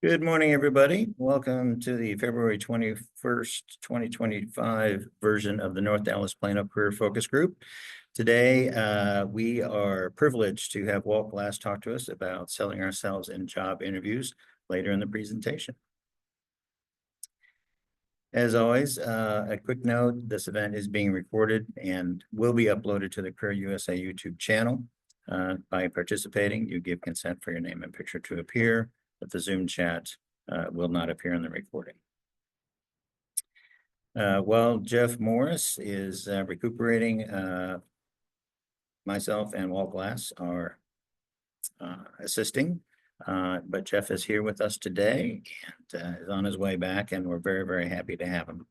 Good morning, everybody. Welcome to the February 21st, 2025 version of the North Dallas Plano Career Focus Group. Today, we are privileged to have Walt Glass talk to us about selling ourselves in job interviews later in the presentation. As always, a quick note, this event is being recorded and will be uploaded to the Career USA YouTube channel. By participating, you give consent for your name and picture to appear, but the Zoom chat will not appear in the recording. While Jeff Morris is recuperating, myself and Walt Glass are assisting, but Jeff is here with us today and is on his way back, and we're very, very happy to have him.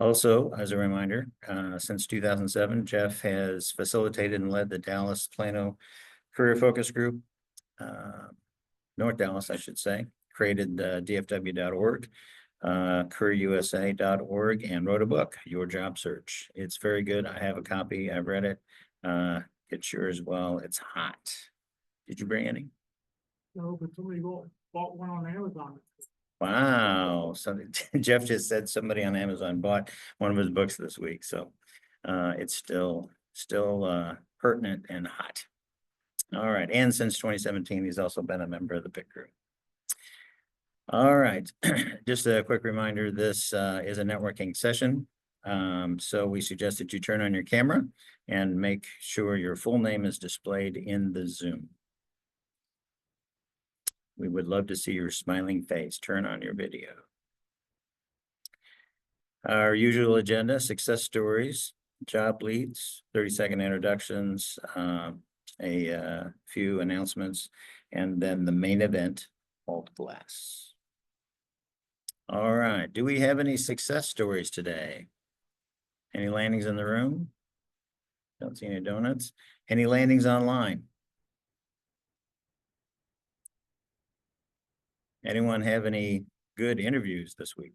Also, as a reminder, since 2007, Jeff has facilitated and led the Dallas Plano Career Focus Group, North Dallas, I should say, created DFW.org, CareerUSA.org, and wrote a book, Your Job Search. It's very good. I have a copy. I've read it. Get yours as well. It's hot. Did you bring any? No, but somebody bought one on Amazon. Wow. So Jeff just said somebody on Amazon bought one of his books this week. So it's still pertinent and hot. All right. And since 2017, he's also been a member of the PIC group. All right. Just a quick reminder, this is a networking session. So we suggest that you turn on your camera and make sure your full name is displayed in the Zoom. We would love to see your smiling face. Turn on your video. Our usual agenda: success stories, job leads, 30-second introductions, a few announcements, and then the main event, Walt Glass. All right. Do we have any success stories today? Any landings in the room? Don't see any donuts. Any landings online? Anyone have any good interviews this week?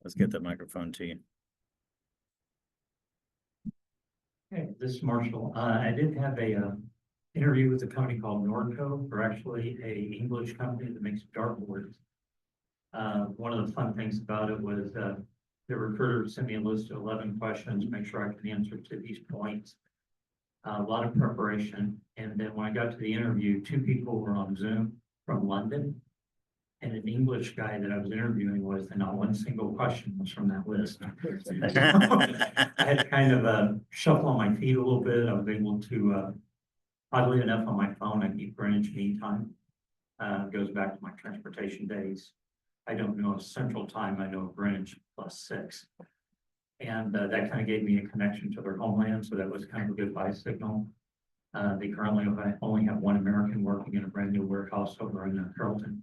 Let's get the microphone to you. Hey, this is Marshall. I did have a interview with a company called Nordco. They're actually a English company that makes dartboards. One of the fun things about it was the recruiter sent me a list of 11 questions, make sure I can answer to these points. A lot of preparation. And then when I got to the interview, 2 people were on Zoom from London. And an English guy that I was interviewing was, and not one single question was from that list. I had to kind of shuffle on my feet a little bit. I was able to, oddly enough, on my phone, I keep Greenwich Mean Time. It goes back to my transportation days. I don't know Central Time, I know Greenwich +6. And that kind of gave me a connection to their homeland, so that was kind of a good buy signal. They currently only have 1 American working in a brand new warehouse over in Carrollton.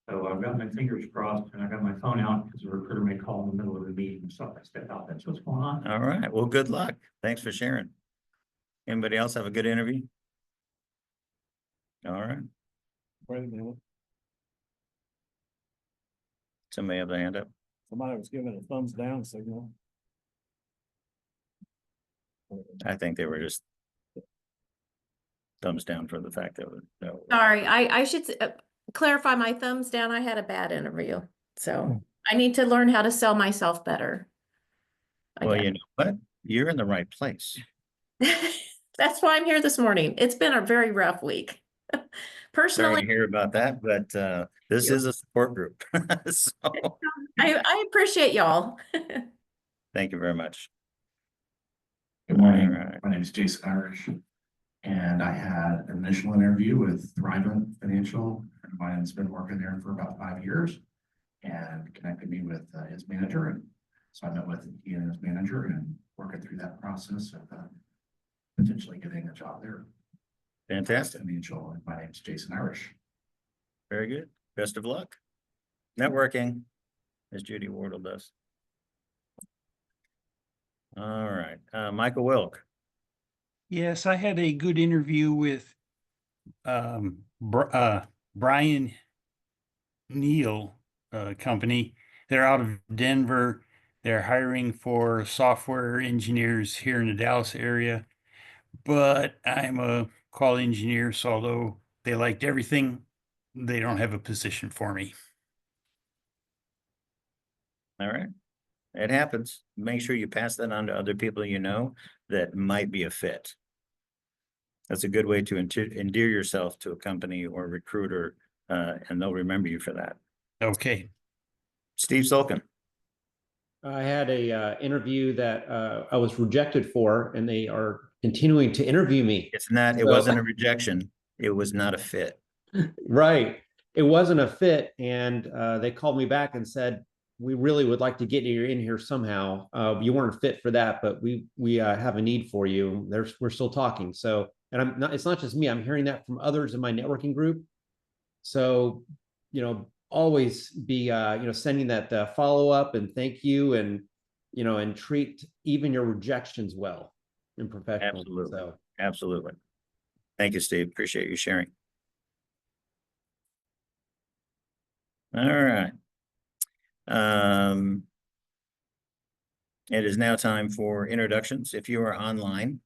So I've got my fingers crossed and I got my phone out because the recruiter may call in the middle of the meeting. So if I step out, that's what's going on. All right. Well, good luck. Thanks for sharing. Anybody else have a good interview? All right. Wait a minute. Somebody have their hand up. Somebody was giving a thumbs down signal. I think they were just thumbs down for the fact that no. Sorry, I should clarify my thumbs down. I had a bad interview, so I need to learn how to sell myself better. Well, you know what? You're in the right place. That's why I'm here this morning. It's been a very rough week. Sorry Personally, to hear about that, but this is a support group. So I appreciate y'all. thank you very much. Good morning. Right. My name is Jason Irish, and I had an initial interview with Thrivent Financial. A friend of mine has been working there for about 5 years and connected me with his manager. And so I met with he and his manager and working through that process of potentially getting a job there. Fantastic. Financial. And my name is Jason Irish. Very good. Best of luck. Networking, as Judy Wardle does. All right. Michael Wilk. Yes, I had a good interview with Brian Neal company. They're out of Denver. They're hiring for software engineers here in the Dallas area, but I'm a quality engineer, so although they liked everything, they don't have a position for me. All right. It happens. Make sure you pass that on to other people you know that might be a fit. That's a good way to endear yourself to a company or recruiter, and they'll remember you for that. Okay. Steve Sulkin. I had a interview that I was rejected for, and they are continuing to interview me. It's not, it So- wasn't a rejection. It was not a fit. Right. It wasn't a fit, and they called me back and said, we really would like to get you in here somehow. You weren't fit for that, but we have a need for you. We're still talking. So, and it's not just me, I'm hearing that from others in my networking group. So, always be sending that follow-up and thank you, and and treat even your rejections well and professionally. Absolutely. So Absolutely. Thank you, Steve. Appreciate you sharing. All right. It is now time for introductions. If you are online,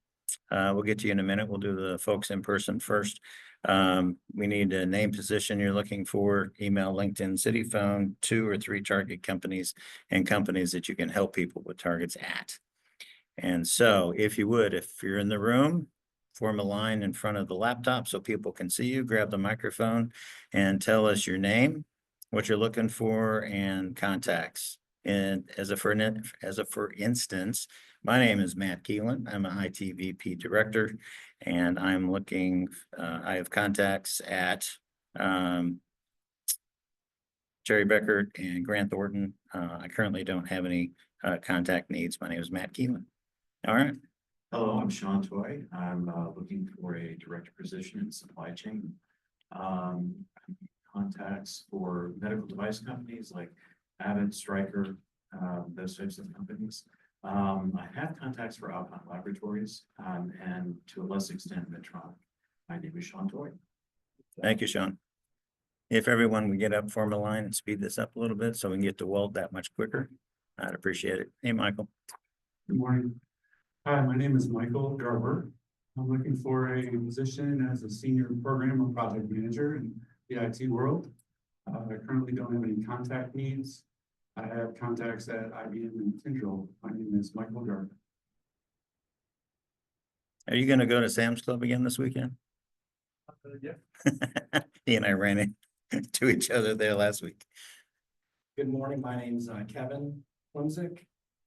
we'll get to you in a minute. We'll do the folks in person first. We need a name, position you're looking for, email, LinkedIn, city phone, 2 or 3 target companies and companies that you can help people with targets at. And so if you would, if you're in the room, form a line in front of the laptop so people can see you, grab the microphone and tell us your name, what you're looking for, and contacts. And as a for instance, my name is Matt Keelan. I'm an IT VP director, and I'm looking, I have contacts at Jerry Becker and Grant Thornton. I currently don't have any contact needs. My name is Matt Keelan. All right. Hello, I'm Sean Toy. I'm looking for a director position in supply chain. Contacts for medical device companies like Abbott, Stryker, those types of companies. I have contacts for Alcon Laboratories and to a less extent Medtronic. My name is Sean Toy. Thank you, Sean. If everyone would get up, form a line and speed this up a little bit so we can get to Walt that much quicker, I'd appreciate it. Hey, Michael. Good morning. Hi, my name is Michael Garber. I'm looking for a position as a senior program or project manager in the IT world. I currently don't have any contact needs. I have contacts at IBM and Kyndryl. My name is Michael Garber. Are you going to go to Sam's Club again this weekend? Yeah. He and I ran into each other there last week. Good morning, my name's Kevin Wimsick.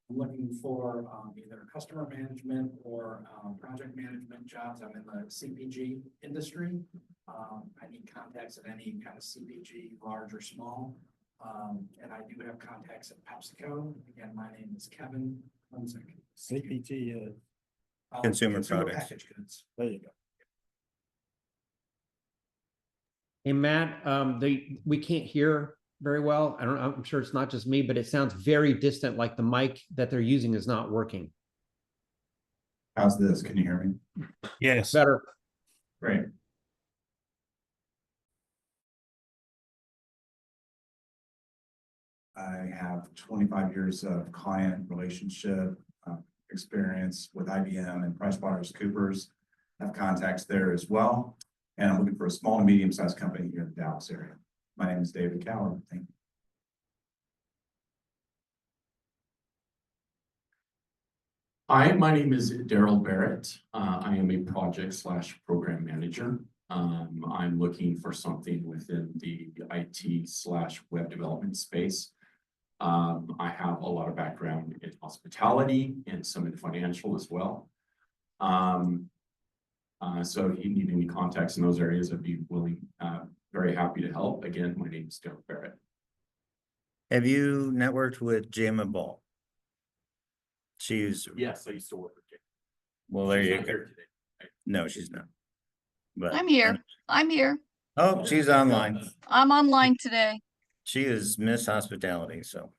I'm looking for either customer management or project management jobs. I'm in the CPG industry. I need contacts at any kind of CPG, large or small. And I do have contacts at PepsiCo. Again, my name is Kevin Wimsick. CPG, Consumer products. Packaged goods. there you go. hey Matt, we can't hear very well. I'm sure it's not just me, but it sounds very distant, like the mic that they're using is not working. How's this? Can you hear me? Yes. Better. Great. I have 25 years of client relationship experience with IBM and PricewaterhouseCoopers. I have contacts there as well. And I'm looking for a small to medium-sized company here in the Dallas area. My name is David Coward. Thank you. Hi, my name is Daryl Barrett. I am a project/program manager. I'm looking for something within the IT/web development space. I have a lot of background in hospitality and some in financial as well. So if you need any contacts in those areas, I'd be very happy to help. Again, my name is Daryl Barrett. Have you networked with Gemma Ball? She's, Yes, I used to work with Jake. well, there She's you not go. here today. No, she's not. But I'm here. I'm here. Oh, she's online. I'm online today. She is Miss Hospitality, so.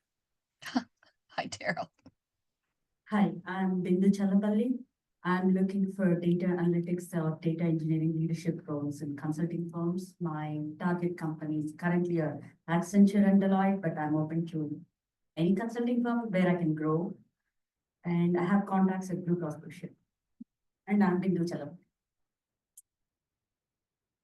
Hi, Daryl. Hi, I'm Bindu Chalapalli. I'm looking for data analytics or data engineering leadership roles in consulting firms. My target companies currently are Accenture and Deloitte, but I'm open to any consulting firm where I can grow. And I have contacts at Blue Cross Blue Shield. And I'm Bindu Chalam.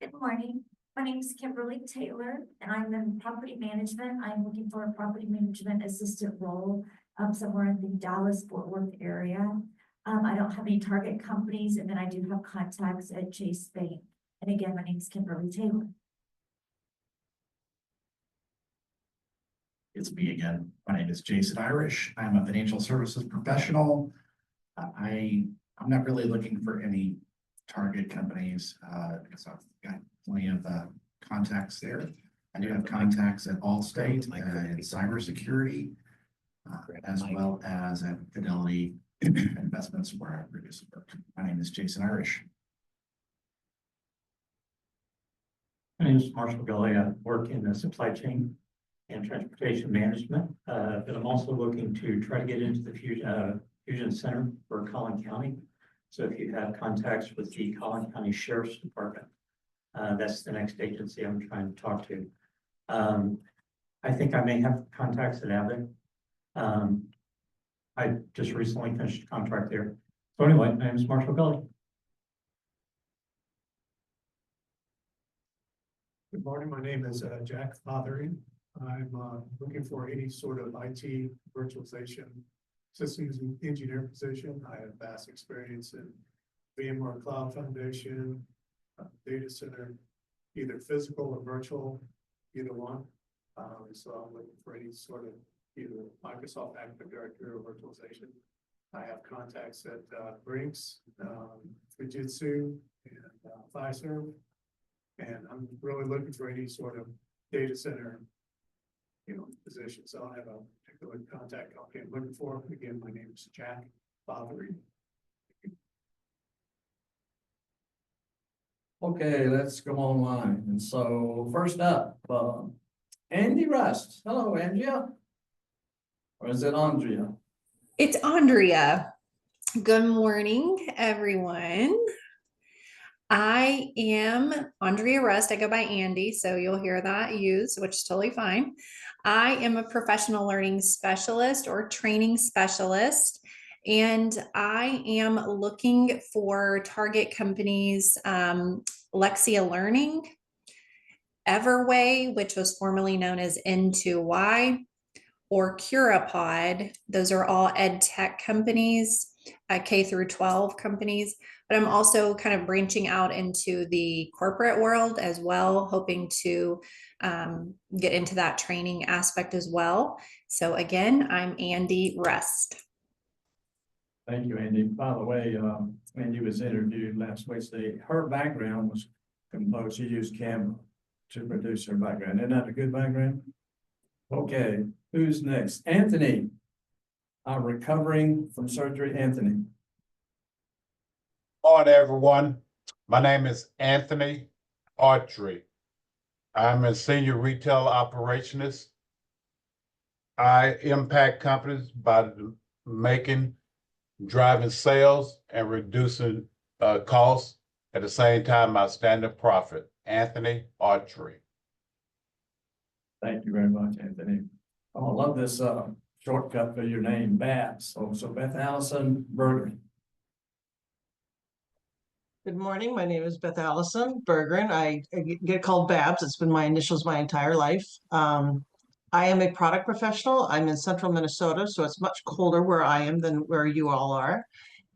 Good morning. My name is Kimberly Taylor, and I'm in property management. I'm looking for a property management assistant role somewhere in the Dallas-Fort Worth area. I don't have any target companies, and then I do have contacts at Chase Bank. And again, my name is Kimberly Taylor. It's me again. My name is Jason Irish. I'm a financial services professional. I'm not really looking for any target companies, because I've got plenty of contacts there. I do have contacts at Allstate in cybersecurity, as well as at Fidelity Investments, where I previously worked. My name is Jason Irish. My name is Marshall Gully. I work in the supply chain and transportation management, but I'm also looking to try to get into the Fusion Center for Collin County. So if you have contacts with the Collin County Sheriff's Department, that's the next agency I'm trying to talk to. I think I may have contacts at Abbott. I just recently finished a contract there. So anyway, my name is Marshall Gully. Good morning, my name is Jack Fothering. I'm looking for any sort of IT virtualization systems engineer position. I have vast experience in VMware Cloud Foundation, data center, either physical or virtual, either one. So I'm looking for any sort of either Microsoft Active Directory or virtualization. I have contacts at Brinks, Fujitsu, and Fiserv. And I'm really looking for any sort of data center, position. So I don't have a particular contact I'm looking for. Again, my name is Jack Fothering. Okay, let's go online. And so first up, Andy Rust. Hello, Andrea. Or is it Andrea? It's Andrea. Good morning, everyone. I am Andrea Rust. I go by Andy, so you'll hear that used, which is totally fine. I am a professional learning specialist or training specialist, and I am looking for target companies, Lexia Learning, Everway, which was formerly known as N2Y, or Curapod. Those are all ed tech companies, K through 12 companies. But I'm also kind of branching out into the corporate world as well, hoping to get into that training aspect as well. So again, I'm Andy Rust. Thank you, Andy. By the way, Andy was interviewed last Wednesday. Her background was composed. She used Canva to produce her background. Isn't that a good background? Okay, who's next? Anthony. Recovering from surgery, Anthony. Morning, everyone. My name is Anthony Autry. I'm a senior retail operationist. I impact companies by driving sales and reducing costs. At the same time, I stand in profit. Anthony Autry. Thank you very much, Anthony. Oh, I love this shortcut for your name, Babs. So Beth Allison Bergen. Good morning. My name is Beth Allison Bergeron. I get called Babs. It's been my initials my entire life. I am a product professional. I'm in central Minnesota, so it's much colder where I am than where you all are.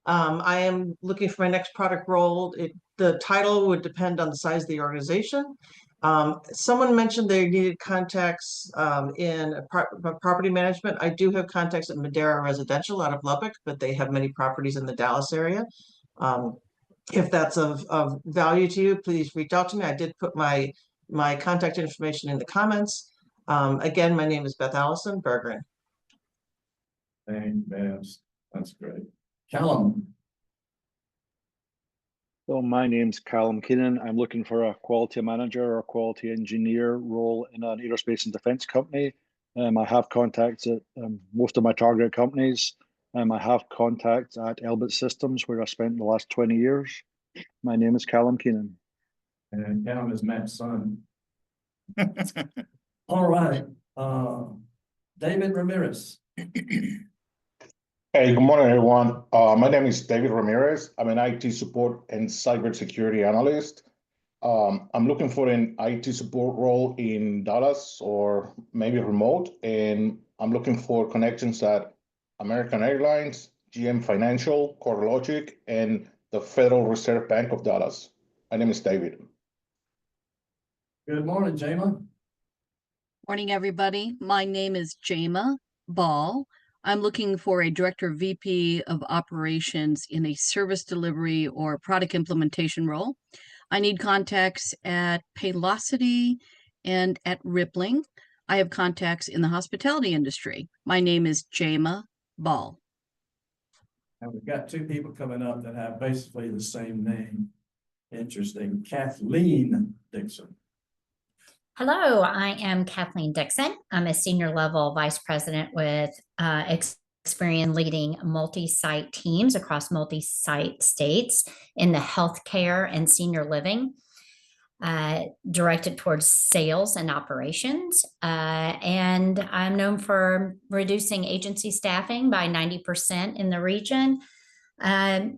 I am looking for my next product role. The title would depend on the size of the organization. Someone mentioned they needed contacts in property management. I do have contacts at Madera Residential out of Lubbock, but they have many properties in the Dallas area. If that's of value to you, please reach out to me. I did put my contact information in the comments. Again, my name is Beth Allison Bergeron. Thanks, Babs. That's great. Callum. So my name's Callum Keenan. I'm looking for a quality manager or quality engineer role in an aerospace and defense company. I have contacts at most of my target companies. I have contacts at Elbit Systems, where I spent the last 20 years. My name is Callum Keenan. And Callum is Matt's son. All right. David Ramirez. Hey, good morning, everyone. My name is David Ramirez. I'm an IT support and cybersecurity analyst. I'm looking for an IT support role in Dallas or maybe remote, and I'm looking for connections at American Airlines, GM Financial, CoreLogic, and the Federal Reserve Bank of Dallas. My name is David. Good morning, Jama. Morning, everybody. My name is Jama Ball. I'm looking for a director VP of operations in a service delivery or product implementation role. I need contacts at Paylocity and at Rippling. I have contacts in the hospitality industry. My name is Jama Ball. And we've got two people coming up that have basically the same name. Interesting. Kathleen Dixon. Hello, I am Kathleen Dixon. I'm a senior level vice president with experience leading multi-site teams across multi-site states in the healthcare and senior living, directed towards sales and operations. And I'm known for reducing agency staffing by 90% in the region,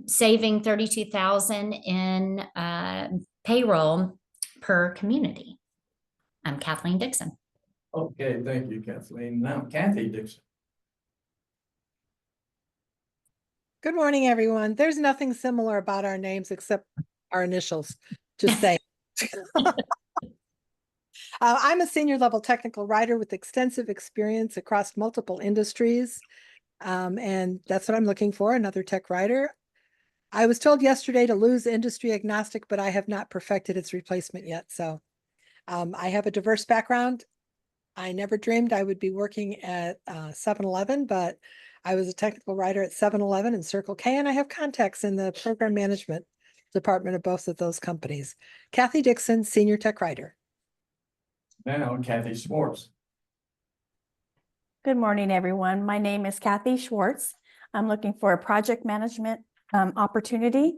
saving $32,000 in payroll per community. I'm Kathleen Dixon. Okay, thank you, Kathleen. Now, Kathy Dixon. Good morning, everyone. There's nothing similar about our names except our initials, just saying. I'm a senior level technical writer with extensive experience across multiple industries. And that's what I'm looking for, another tech writer. I was told yesterday to lose industry agnostic, but I have not perfected its replacement yet. So I have a diverse background. I never dreamed I would be working at 7-Eleven, but I was a technical writer at 7-Eleven and Circle K, and I have contacts in the program management department of both of those companies. Kathy Dixon, senior tech writer. Now, Kathy Schwartz. Good morning, everyone. My name is Kathy Schwartz. I'm looking for a project management opportunity.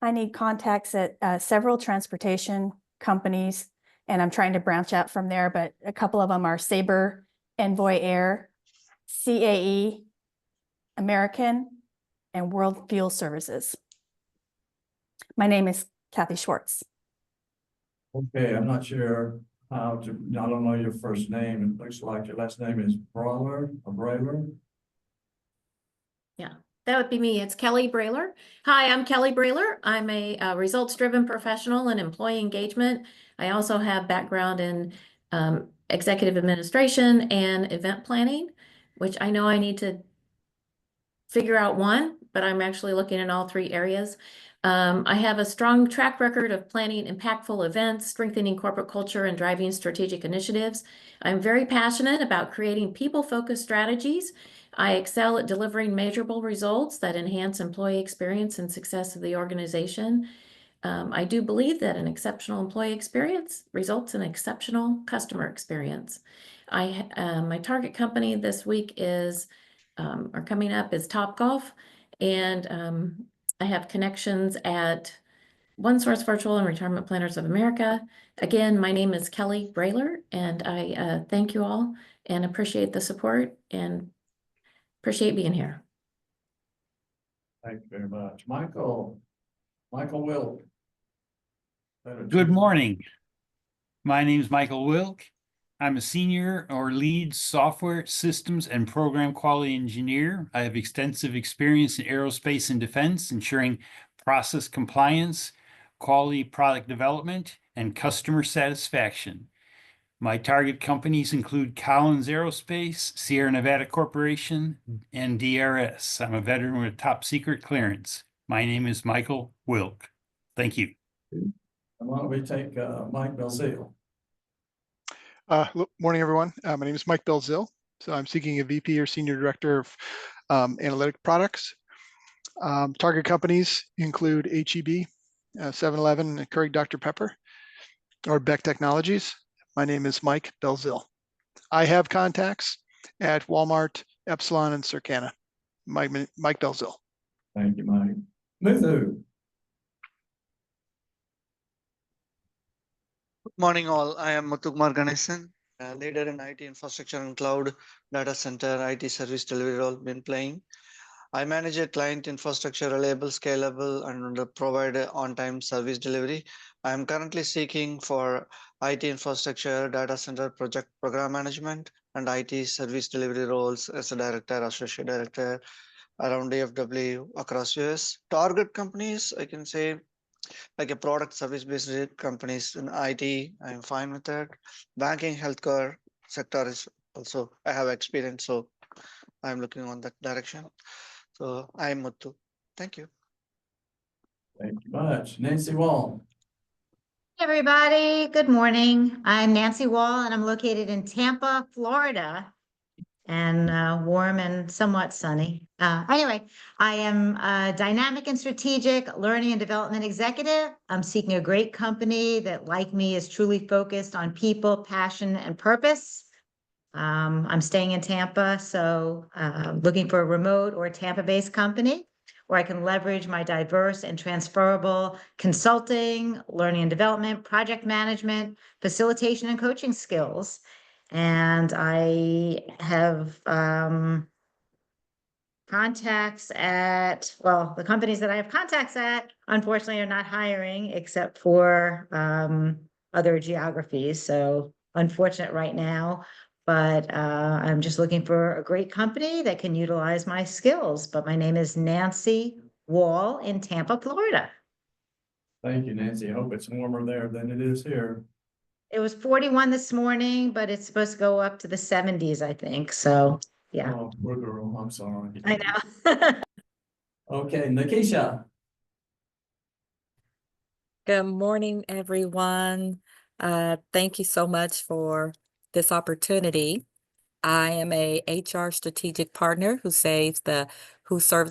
I need contacts at several transportation companies, and I'm trying to branch out from there, but a couple of them are Sabre, Envoy Air, CAE, American, and World Fuel Services. My name is Kathy Schwartz. Okay, I'm not sure how to, I don't know your first name. It looks like your last name is Brawler or Brailer. Yeah, that would be me. It's Kelly Brailer. Hi, I'm Kelly Brailer. I'm a results-driven professional in employee engagement. I also have background in executive administration and event planning, which I know I need to figure out one, but I'm actually looking in all three areas. I have a strong track record of planning impactful events, strengthening corporate culture, and driving strategic initiatives. I'm very passionate about creating people-focused strategies. I excel at delivering measurable results that enhance employee experience and success of the organization. I do believe that an exceptional employee experience results in exceptional customer experience. My target company this week is, or coming up, is Topgolf, and I have connections at OneSource Virtual and Retirement Planners of America. Again, my name is Kelly Brailer, and I thank you all and appreciate the support and appreciate being here. Thank you very much. Michael Wilk. Good morning. My name is Michael Wilk. I'm a senior or lead software systems and program quality engineer. I have extensive experience in aerospace and defense, ensuring process compliance, quality product development, and customer satisfaction. My target companies include Collins Aerospace, Sierra Nevada Corporation, and DRS. I'm a veteran with top secret clearance. My name is Michael Wilk. Thank you. And why don't we take Mike Belzile? Morning, everyone. My name is Mike Belzile. So I'm seeking a VP or Senior Director of Analytic Products. Target companies include HEB, 7-Eleven, and Keurig Dr. Pepper, or Beck Technologies. My name is Mike Belzile. I have contacts at Walmart, Epsilon, and Circana. Mike Belzile. Thank you, Mike. Muthu. Good morning, all. I am Muthu Ganesan. Leader in IT infrastructure and cloud data center IT service delivery role been playing. I manage a client infrastructure reliable, scalable, and provide a on-time service delivery. I am currently seeking for IT infrastructure, data center project program management, and IT service delivery roles as a director, associate director around DFW across US. Target companies, I can say like a product service based companies in IT, I'm fine with that. Banking, healthcare sector is also, I have experience, so I'm looking on that direction. So I'm Muthu. Thank you. Thank you much. Nancy Wall. Hey, everybody, good morning. I'm Nancy Wall and I'm located in Tampa, Florida, and warm and somewhat sunny. Anyway, I am a dynamic and strategic learning and development executive. I'm seeking a great company that, like me, is truly focused on people, passion, and purpose. I'm staying in Tampa, so looking for a remote or Tampa-based company where I can leverage my diverse and transferable consulting, learning and development, project management, facilitation, and coaching skills. And I have contacts at, well, the companies that I have contacts at, unfortunately, are not hiring except for other geographies. So unfortunate right now, but I'm just looking for a great company that can utilize my skills. But my name is Nancy Wall in Tampa, Florida. Thank you, Nancy. I hope it's warmer there than it is here. It was 41 this morning, but it's supposed to go up to the 70s, I think. So, yeah. Oh, poor girl. I'm sorry. I know. Okay, Nikisha. Good morning, everyone. Thank you so much for this opportunity. I am a HR strategic partner who serves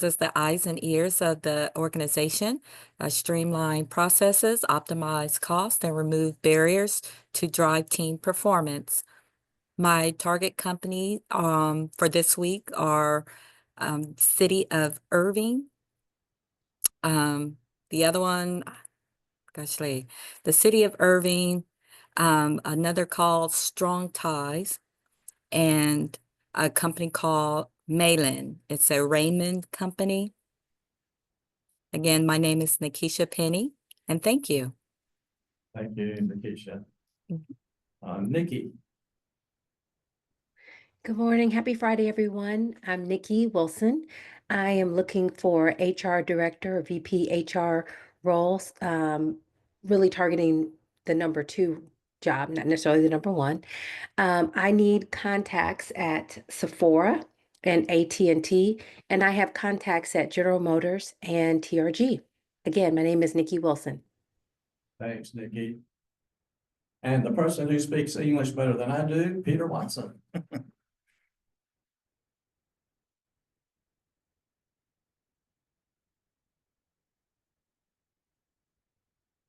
as the eyes and ears of the organization. I streamline processes, optimize costs, and remove barriers to drive team performance. My target company for this week are City of Irving. The other one, the City of Irving, another called Strong Ties, and a company called Malin. It's a Raymond company. Again, my name is Nikisha Penny, and thank you. Thank you, Nikisha. Nikki. Good morning. Happy Friday, everyone. I'm Nikki Wilson. I am looking for HR director or VP HR roles, really targeting the number 2 job, not necessarily the number 1. I need contacts at Sephora and AT&T, and I have contacts at General Motors and TRG. Again, my name is Nikki Wilson. Thanks, Nikki. And the person who speaks English better than I do, Peter Watson.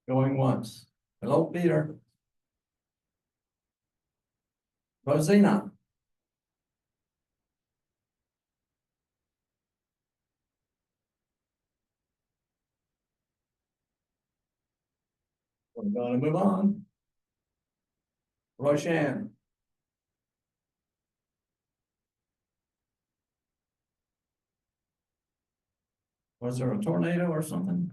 Going once. Hello, Peter. Rosina. We're going to move on. Roshan. Was there a tornado or something?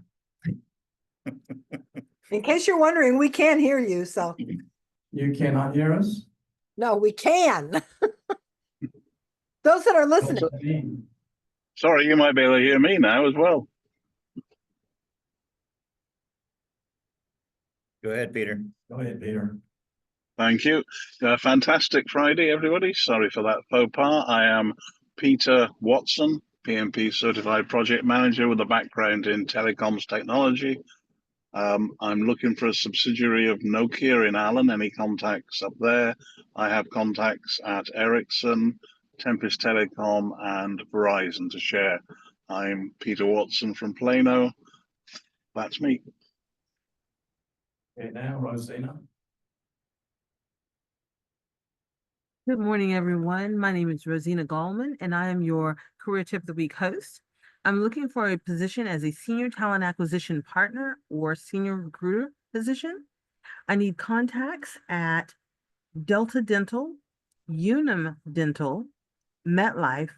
In case you're wondering, we can't hear you, so. You cannot hear us? No, we can. Those that are listening. Sorry, you might be able to hear me now as well. Go ahead, Peter. Go ahead, Peter. Thank you. Fantastic Friday, everybody. Sorry for that faux pas. I am Peter Watson, PMP Certified Project Manager with a background in telecoms technology. I'm looking for a subsidiary of Nokia in Allen. Any contacts up there? I have contacts at Ericsson, Tempest Telecom, and Verizon to share. I'm Peter Watson from Plano. That's me. Okay, now Rosina. Good morning, everyone. My name is Rosina Gallman, and I am your Career Tip of the Week host. I'm looking for a position as a Senior Talent Acquisition Partner or Senior Recruiter position. I need contacts at Delta Dental, Unum Dental, MetLife,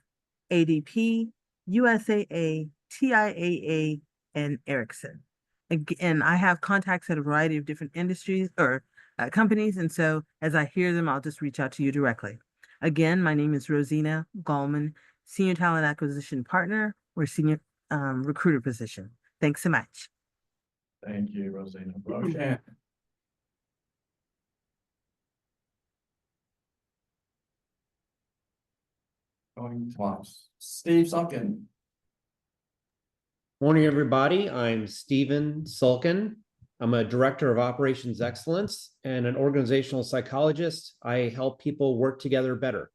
ADP, USAA, TIAA, and Ericsson. And I have contacts at a variety of different industries or companies. And so as I hear them, I'll just reach out to you directly. Again, my name is Rosina Gallman, Senior Talent Acquisition Partner or Senior Recruiter position. Thanks so much. Thank you, Rosina. Roseanne. Going twice. Steve Sunken. Morning, everybody. I'm Stephen Sulkin. I'm a director of operations excellence and an organizational psychologist. I help people work together better.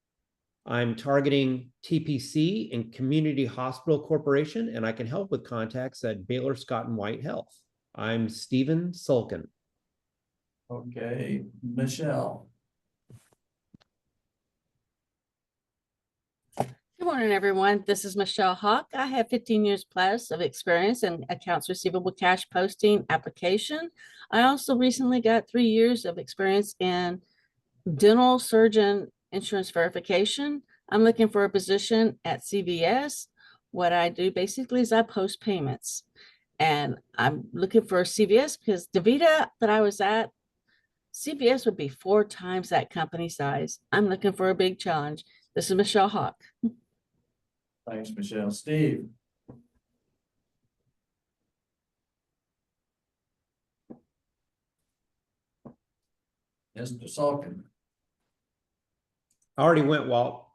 I'm targeting TPC and Community Hospital Corporation, and I can help with contacts at Baylor Scott and White Health. I'm Stephen Sulkin. Okay, Michelle. Good morning, everyone. This is Michelle Hawk. I have 15 years plus of experience in accounts receivable cash posting application. I also recently got 3 years of experience in dental surgeon insurance verification. I'm looking for a position at CVS. What I do basically is I post payments. And I'm looking for CVS because DaVita that I was at, CVS would be 4 times that company size. I'm looking for a big challenge. This is Michelle Hawk. Thanks, Michelle. Steve. Mr. Sulkin. I already went, Walt.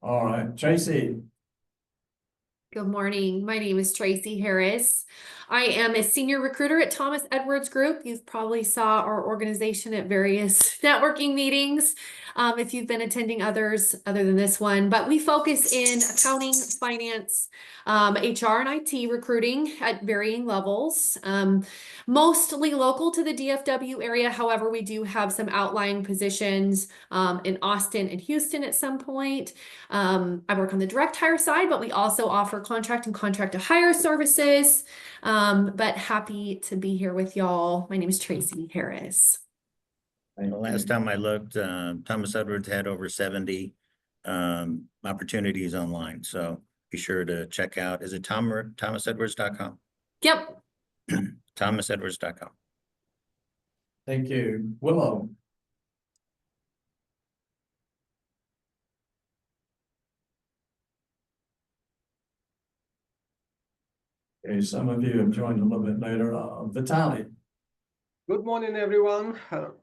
All right, Tracy. Good morning. My name is Tracy Harris. I am a senior recruiter at Thomas Edwards Group. You've probably saw our organization at various networking meetings if you've been attending others other than this one. But we focus in accounting, finance, HR, and IT recruiting at varying levels. Mostly local to the DFW area. However, we do have some outlying positions in Austin and Houston at some point. I work on the direct hire side, but we also offer contract and contract to hire services. But happy to be here with y'all. My name is Tracy Harris. The last time I looked, Thomas Edwards had over 70 opportunities online. So be sure to check out. Is it thomasedwards.com? Yep. thomasedwards.com. Thank you. Willow. Okay, some of you have joined a little bit later. Vitaly. Good morning, everyone.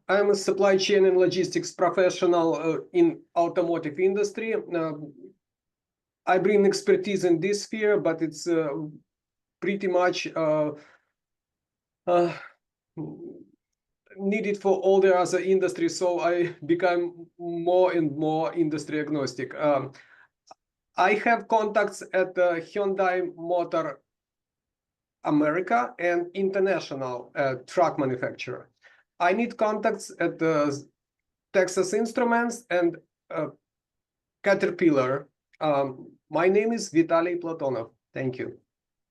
I'm a supply chain and logistics professional in automotive industry. I bring expertise in this sphere, but it's pretty much needed for all the other industries. So I become more and more industry agnostic. I have contacts at Hyundai Motor America and international truck manufacturer. I need contacts at Texas Instruments and Caterpillar. My name is Vitaly Platonov. Thank you.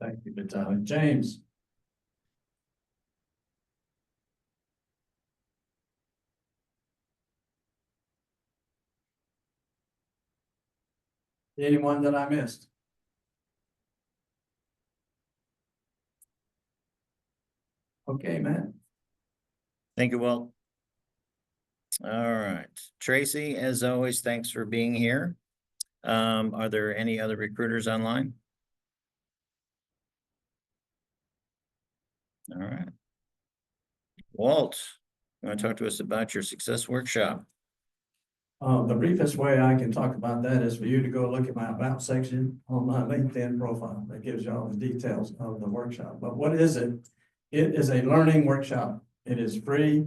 Thank you, Vitaly. James. Anyone that I missed? Okay, man. Thank you, Walt. All right, Tracy, as always, thanks for being here. Are there any other recruiters online? All right. Walt, you want to talk to us about your success workshop? The briefest way I can talk about that is for you to go look at my about section on my LinkedIn profile. That gives you all the details of the workshop. But what is it? It is a learning workshop. It is free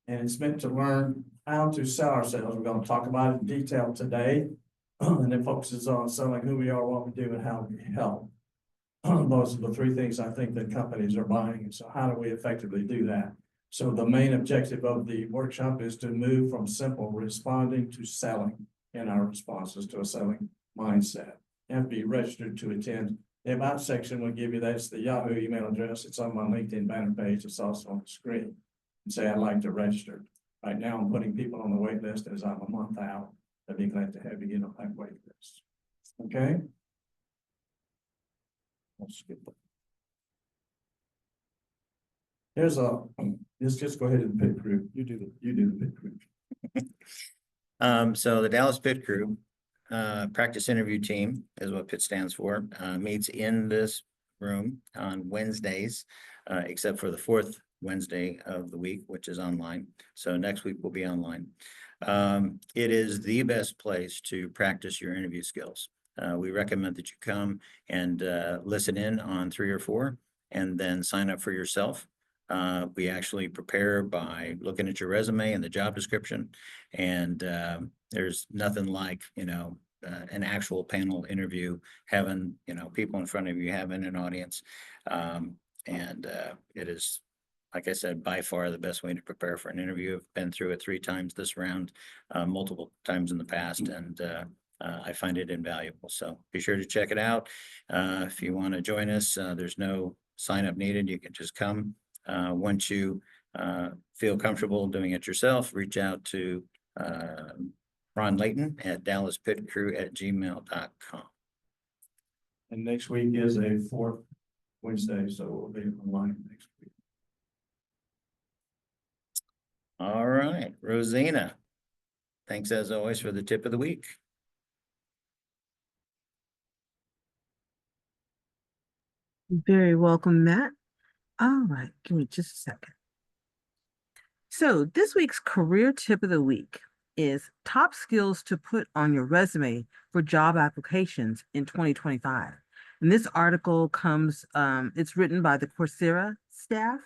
and it's meant to learn how to sell ourselves. We're going to talk about it in detail today. And it focuses on selling who we are, what we do, and how we help. Those are the 3 things I think that companies are buying. So how do we effectively do that? So the main objective of the workshop is to move from simple responding to selling in our responses to a selling mindset. You have to be registered to attend. The about section will give you that's the Yahoo email address. It's on my LinkedIn banner page. It's also on the screen. And say I'd like to register. Right now, I'm putting people on the wait list as I'm a month out. I'd be glad to have you get on that wait list. Okay? Let's skip that. Here's just go ahead and pit crew. You do the pit crew. So the Dallas Pit Crew, practice interview team is what PIT stands for, meets in this room on Wednesdays, except for the fourth Wednesday of the week, which is online. So next week will be online. It is the best place to practice your interview skills. We recommend that you come and listen in on 3 or 4 and then sign up for yourself. We actually prepare by looking at your resume and the job description, and there's nothing like, an actual panel interview, having, people in front of you, having an audience. It is, like I said, by far the best way to prepare for an interview. I've been through it 3 times this round, multiple times in the past, and I find it invaluable. So be sure to check it out. If you want to join us, there's no sign up needed. You can just come. Once you feel comfortable doing it yourself, reach out to Ron Layton at dallaspitcrew@gmail.com. And next week is a 4th Wednesday, so we'll be online next week. All right, Rosina, thanks as always for the tip of the week. Very welcome, Matt. All right, give me just a second. So this week's career tip of the week is top skills to put on your resume for job applications in 2025. And this article comes, it's written by the Coursera staff.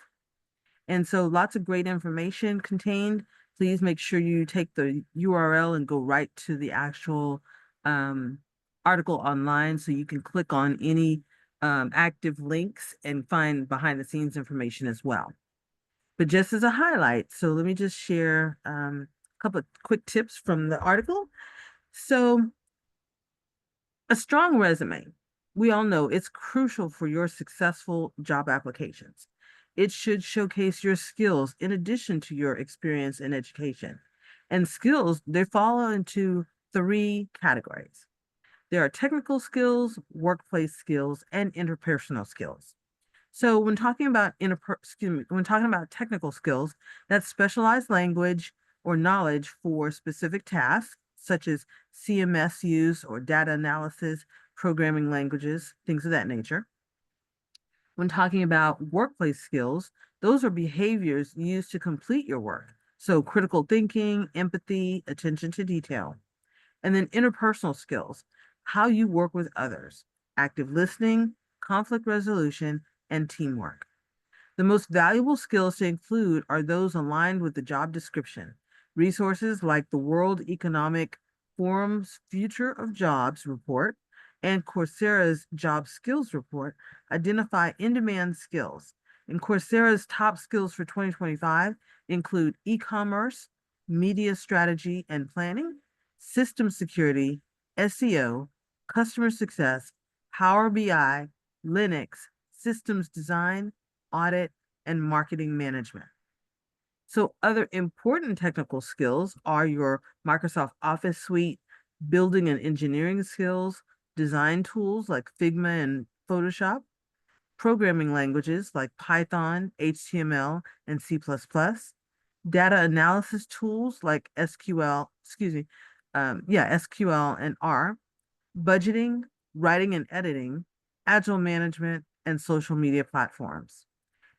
And so lots of great information contained. Please make sure you take the URL and go right to the actual article online so you can click on any active links and find behind the scenes information as well. But just as a highlight, so let me just share a couple of quick tips from the article. So a strong resume, we all know it's crucial for your successful job applications. It should showcase your skills in addition to your experience and education. And skills, they fall into 3 categories. There are technical skills, workplace skills, and interpersonal skills. So when talking about technical skills, that's specialized language or knowledge for specific tasks, such as CMS use or data analysis, programming languages, things of that nature. When talking about workplace skills, those are behaviors used to complete your work. So critical thinking, empathy, attention to detail. And then interpersonal skills, how you work with others, active listening, conflict resolution, and teamwork. The most valuable skills to include are those aligned with the job description. Resources like the World Economic Forum's Future of Jobs report and Coursera's Job Skills report identify in-demand skills. And Coursera's top skills for 2025 include e-commerce, media strategy and planning, system security, SEO, customer success, Power BI, Linux, systems design, audit, and marketing management. So other important technical skills are your Microsoft Office suite, building and engineering skills, design tools like Figma and Photoshop, programming languages like Python, HTML, and C++, data analysis tools like SQL and R, budgeting, writing and editing, agile management, and social media platforms.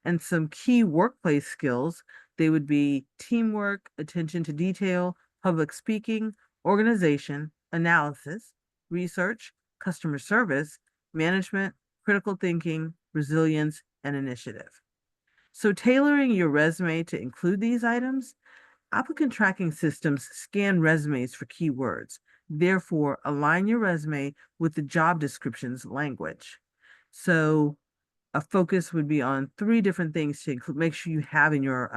And some key workplace skills, they would be teamwork, attention to detail, public speaking, organization, analysis, research, customer service, management, critical thinking, resilience, and initiative. So tailoring your resume to include these items, applicant tracking systems scan resumes for keywords. Therefore, align your resume with the job description's language. So a focus would be on 3 different things to include, make sure you have in your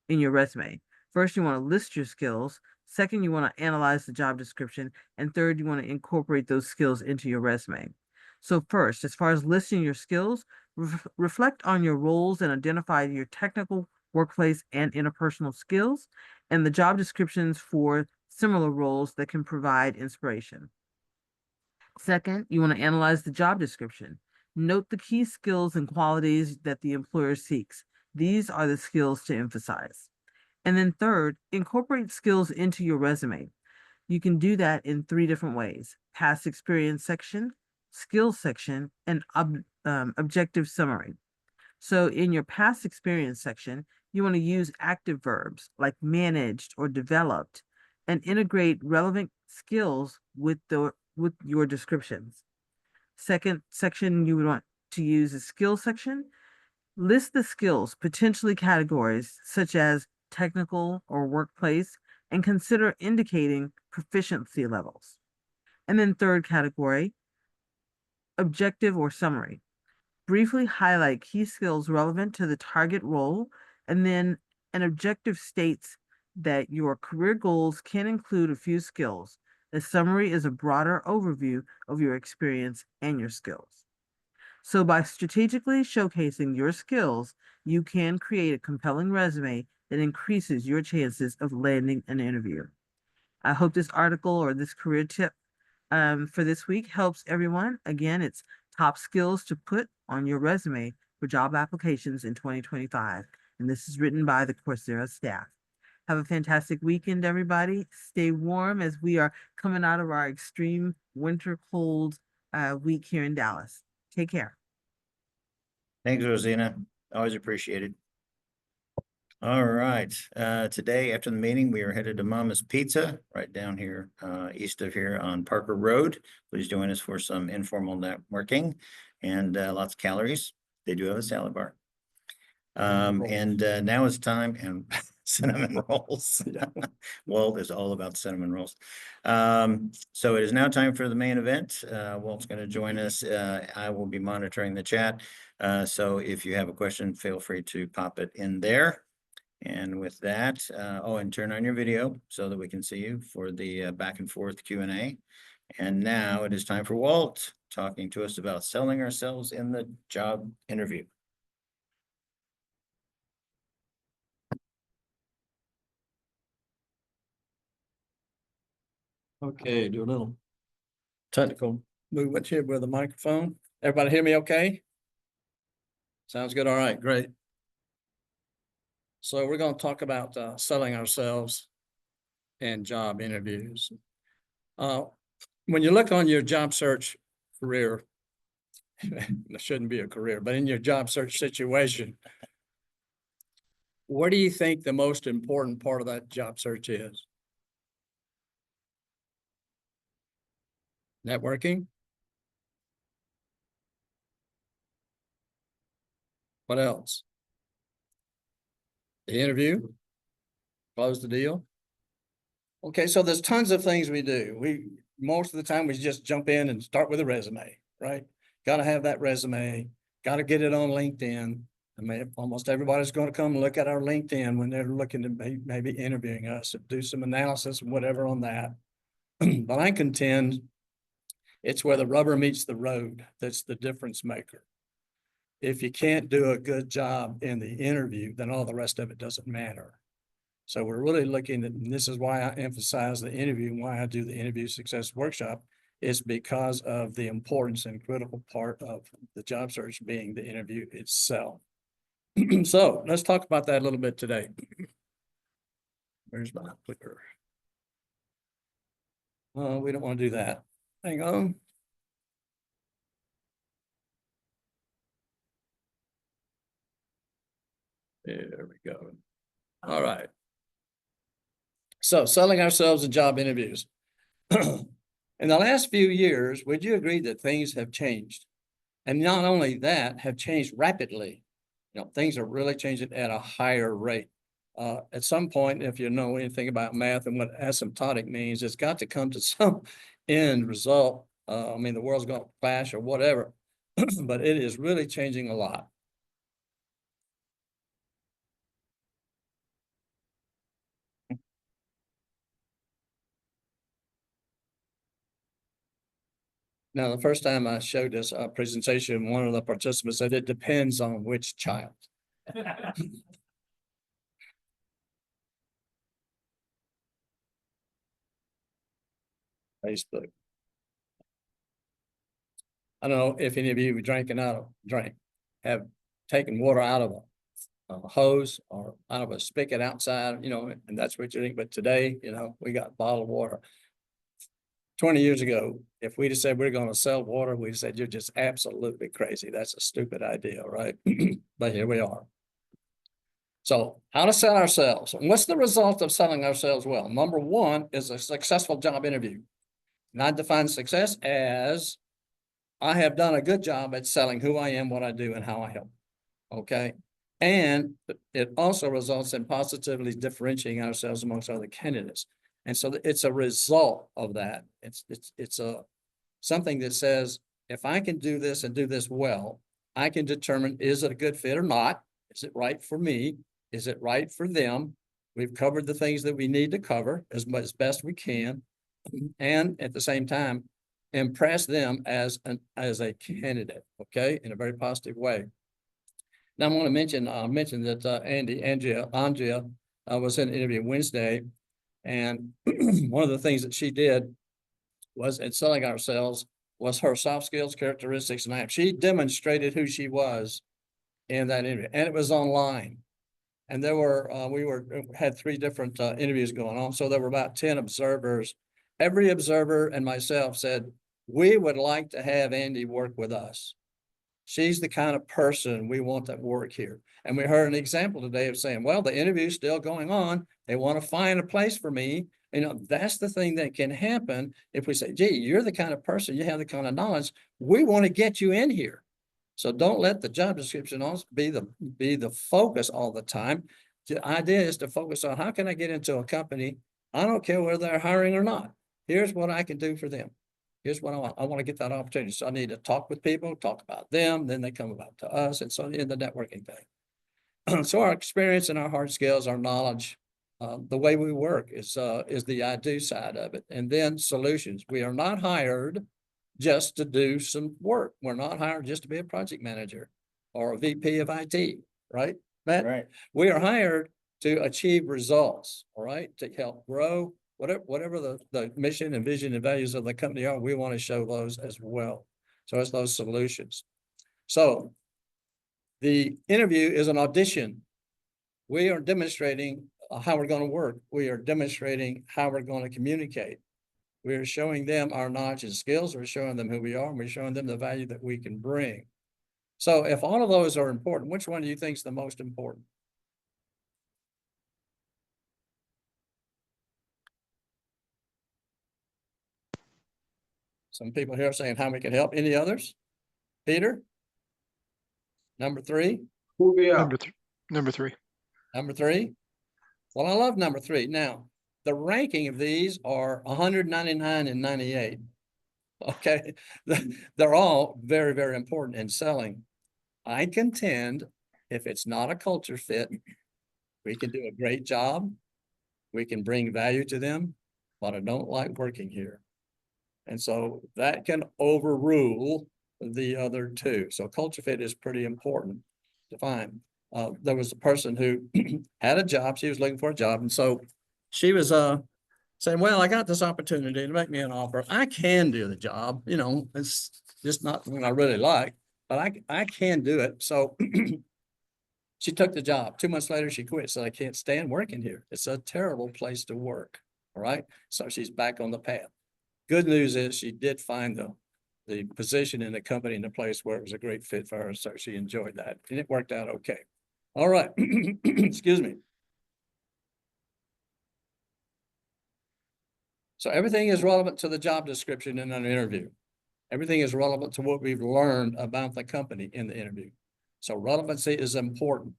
resume. First, you want to list your skills. Second, you want to analyze the job description. And third, you want to incorporate those skills into your resume. So first, as far as listing your skills, reflect on your roles and identify your technical, workplace, and interpersonal skills. and the job descriptions for similar roles that can provide inspiration. Second, you want to analyze the job description. Note the key skills and qualities that the employer seeks. These are the skills to emphasize. And then third, incorporate skills into your resume. You can do that in 3 different ways: past experience section, skills section, and objective summary. So in your past experience section, you want to use active verbs like managed or developed and integrate relevant skills with your descriptions. Second section you would want to use a skill section. List the skills, potentially categories such as technical or workplace, and consider indicating proficiency levels. And then third category, objective or summary. Briefly highlight key skills relevant to the target role, and then an objective states that your career goals can include a few skills. The summary is a broader overview of your experience and your skills. So by strategically showcasing your skills, you can create a compelling resume that increases your chances of landing an interview. I hope this article or this career tip for this week helps everyone. Again, it's top skills to put on your resume for job applications in 2025. And this is written by the Coursera staff. Have a fantastic weekend, everybody. Stay warm as we are coming out of our extreme winter cold week here in Dallas. Take care. Thanks, Rosina. Always appreciated. All right. Today after the meeting, we are headed to Mama's Pizza right down here east of here on Parker Road. Please join us for some informal networking and lots of calories. They do have a salad bar. And now it's time and cinnamon rolls. Walt is all about cinnamon rolls. So it is now time for the main event. Walt's going to join us. I will be monitoring the chat. So if you have a question, feel free to pop it in there. And with that, and turn on your video so that we can see you for the back and forth Q&A. And now it is time for Walt talking to us about selling ourselves in the job interview. Okay, do a little technical movement here with the microphone. Everybody hear me okay? Sounds good. All right, great. So we're going to talk about selling ourselves in job interviews. When you look on your job search career, it shouldn't be a career, but in your job search situation, what do you think the most important part of that job search is? Networking? What else? The interview? Close the deal? Okay, so there's tons of things we do. Most of the time we just jump in and start with a resume, right? Got to have that resume, got to get it on LinkedIn. I mean, almost everybody's going to come look at our LinkedIn when they're looking to maybe interviewing us, do some analysis and whatever on that. But I contend it's where the rubber meets the road that's the difference maker. If you can't do a good job in the interview, then all the rest of it doesn't matter. So we're really looking at, and this is why I emphasize the interview and why I do the interview success workshop, is because of the importance and critical part of the job search being the interview itself. So let's talk about that a little bit today. Where's my clicker? We don't want to do that. Hang on. There we go. All right. So selling ourselves in job interviews. In the last few years, would you agree that things have changed? And not only that, have changed rapidly. You know, things are really changing at a higher rate. At some point, if you know anything about math and what asymptotic means, it's got to come to some end result. I mean, the world's going to crash or whatever, but it is really changing a lot. Now, the first time I showed this presentation, one of the participants said it depends on which child. Facebook. I don't know if any of you have taken water out of a hose or out of a spigot outside, you know, and that's what you drink. But today, you know, we got bottled water. 20 years ago, if we'd have said we're going to sell water, we'd have said you're just absolutely crazy. That's a stupid idea, right? But here we are. So how to sell ourselves. And what's the result of selling ourselves well? Number one is a successful job interview. And I define success as I have done a good job at selling who I am, what I do, and how I help. Okay. And it also results in positively differentiating ourselves amongst other candidates. And so it's a result of that. It's something that says, if I can do this and do this well, I can determine, is it a good fit or not? Is it right for me? Is it right for them? We've covered the things that we need to cover as best we can. And at the same time, impress them as a candidate, okay, in a very positive way. Now, I want to mention that Andrea was in an interview Wednesday, and one of the things that she did was in selling ourselves was her soft skills, characteristics, and she demonstrated who she was in that interview, and it was online. And there were had 3 different interviews going on, so there were about 10 observers. Every observer and myself said, we would like to have Andy work with us. She's the kind of person we want that work here. And we heard an example today of saying, well, the interview's still going on. They want to find a place for me. You know, that's the thing that can happen if we say, gee, you're the kind of person, you have the kind of knowledge, we want to get you in here. So don't let the job description also be the focus all the time. The idea is to focus on, how can I get into a company? I don't care whether they're hiring or not. Here's what I can do for them. Here's what I want. I want to get that opportunity. So I need to talk with people, talk about them, then they come about to us. And so in the networking thing. So our experience and our hard skills, our knowledge, the way we work is the I do side of it. And then solutions. We are not hired just to do some work. We're not hired just to be a project manager or a VP of IT, right, Matt? Right. We are hired to achieve results, all right, to help grow. Whatever the mission and vision and values of the company are, we want to show those as well. So it's those solutions. So the interview is an audition. We are demonstrating how we're going to work. We are demonstrating how we're going to communicate. We're showing them our knowledge and skills. We're showing them who we are, and we're showing them the value that we can bring. So if all of those are important, which one do you think is the most important? Some people here are saying how we can help. Any others? Peter? Number 3? Who we are? Number three. Number 3? Well, I love number 3. Now, the ranking of these are 199 and 98. Okay. They're all very, very important in selling. I contend if it's not a culture fit, we can do a great job. We can bring value to them, but I don't like working here. And so that can overrule the other 2. So culture fit is pretty important to find. There was a person who had a job. She was looking for a job. And so she was saying, well, I got this opportunity to make me an offer. I can do the job. You know, it's just not something I really like, but I can do it. So she took the job. 2 months later, she quit. So I can't stand working here. It's a terrible place to work. All right. So she's back on the path. Good news is she did find the position in the company in the place where it was a great fit for her. So she enjoyed that and it worked out okay. All right. Excuse me. So everything is relevant to the job description in an interview. Everything is relevant to what we've learned about the company in the interview. So relevancy is important.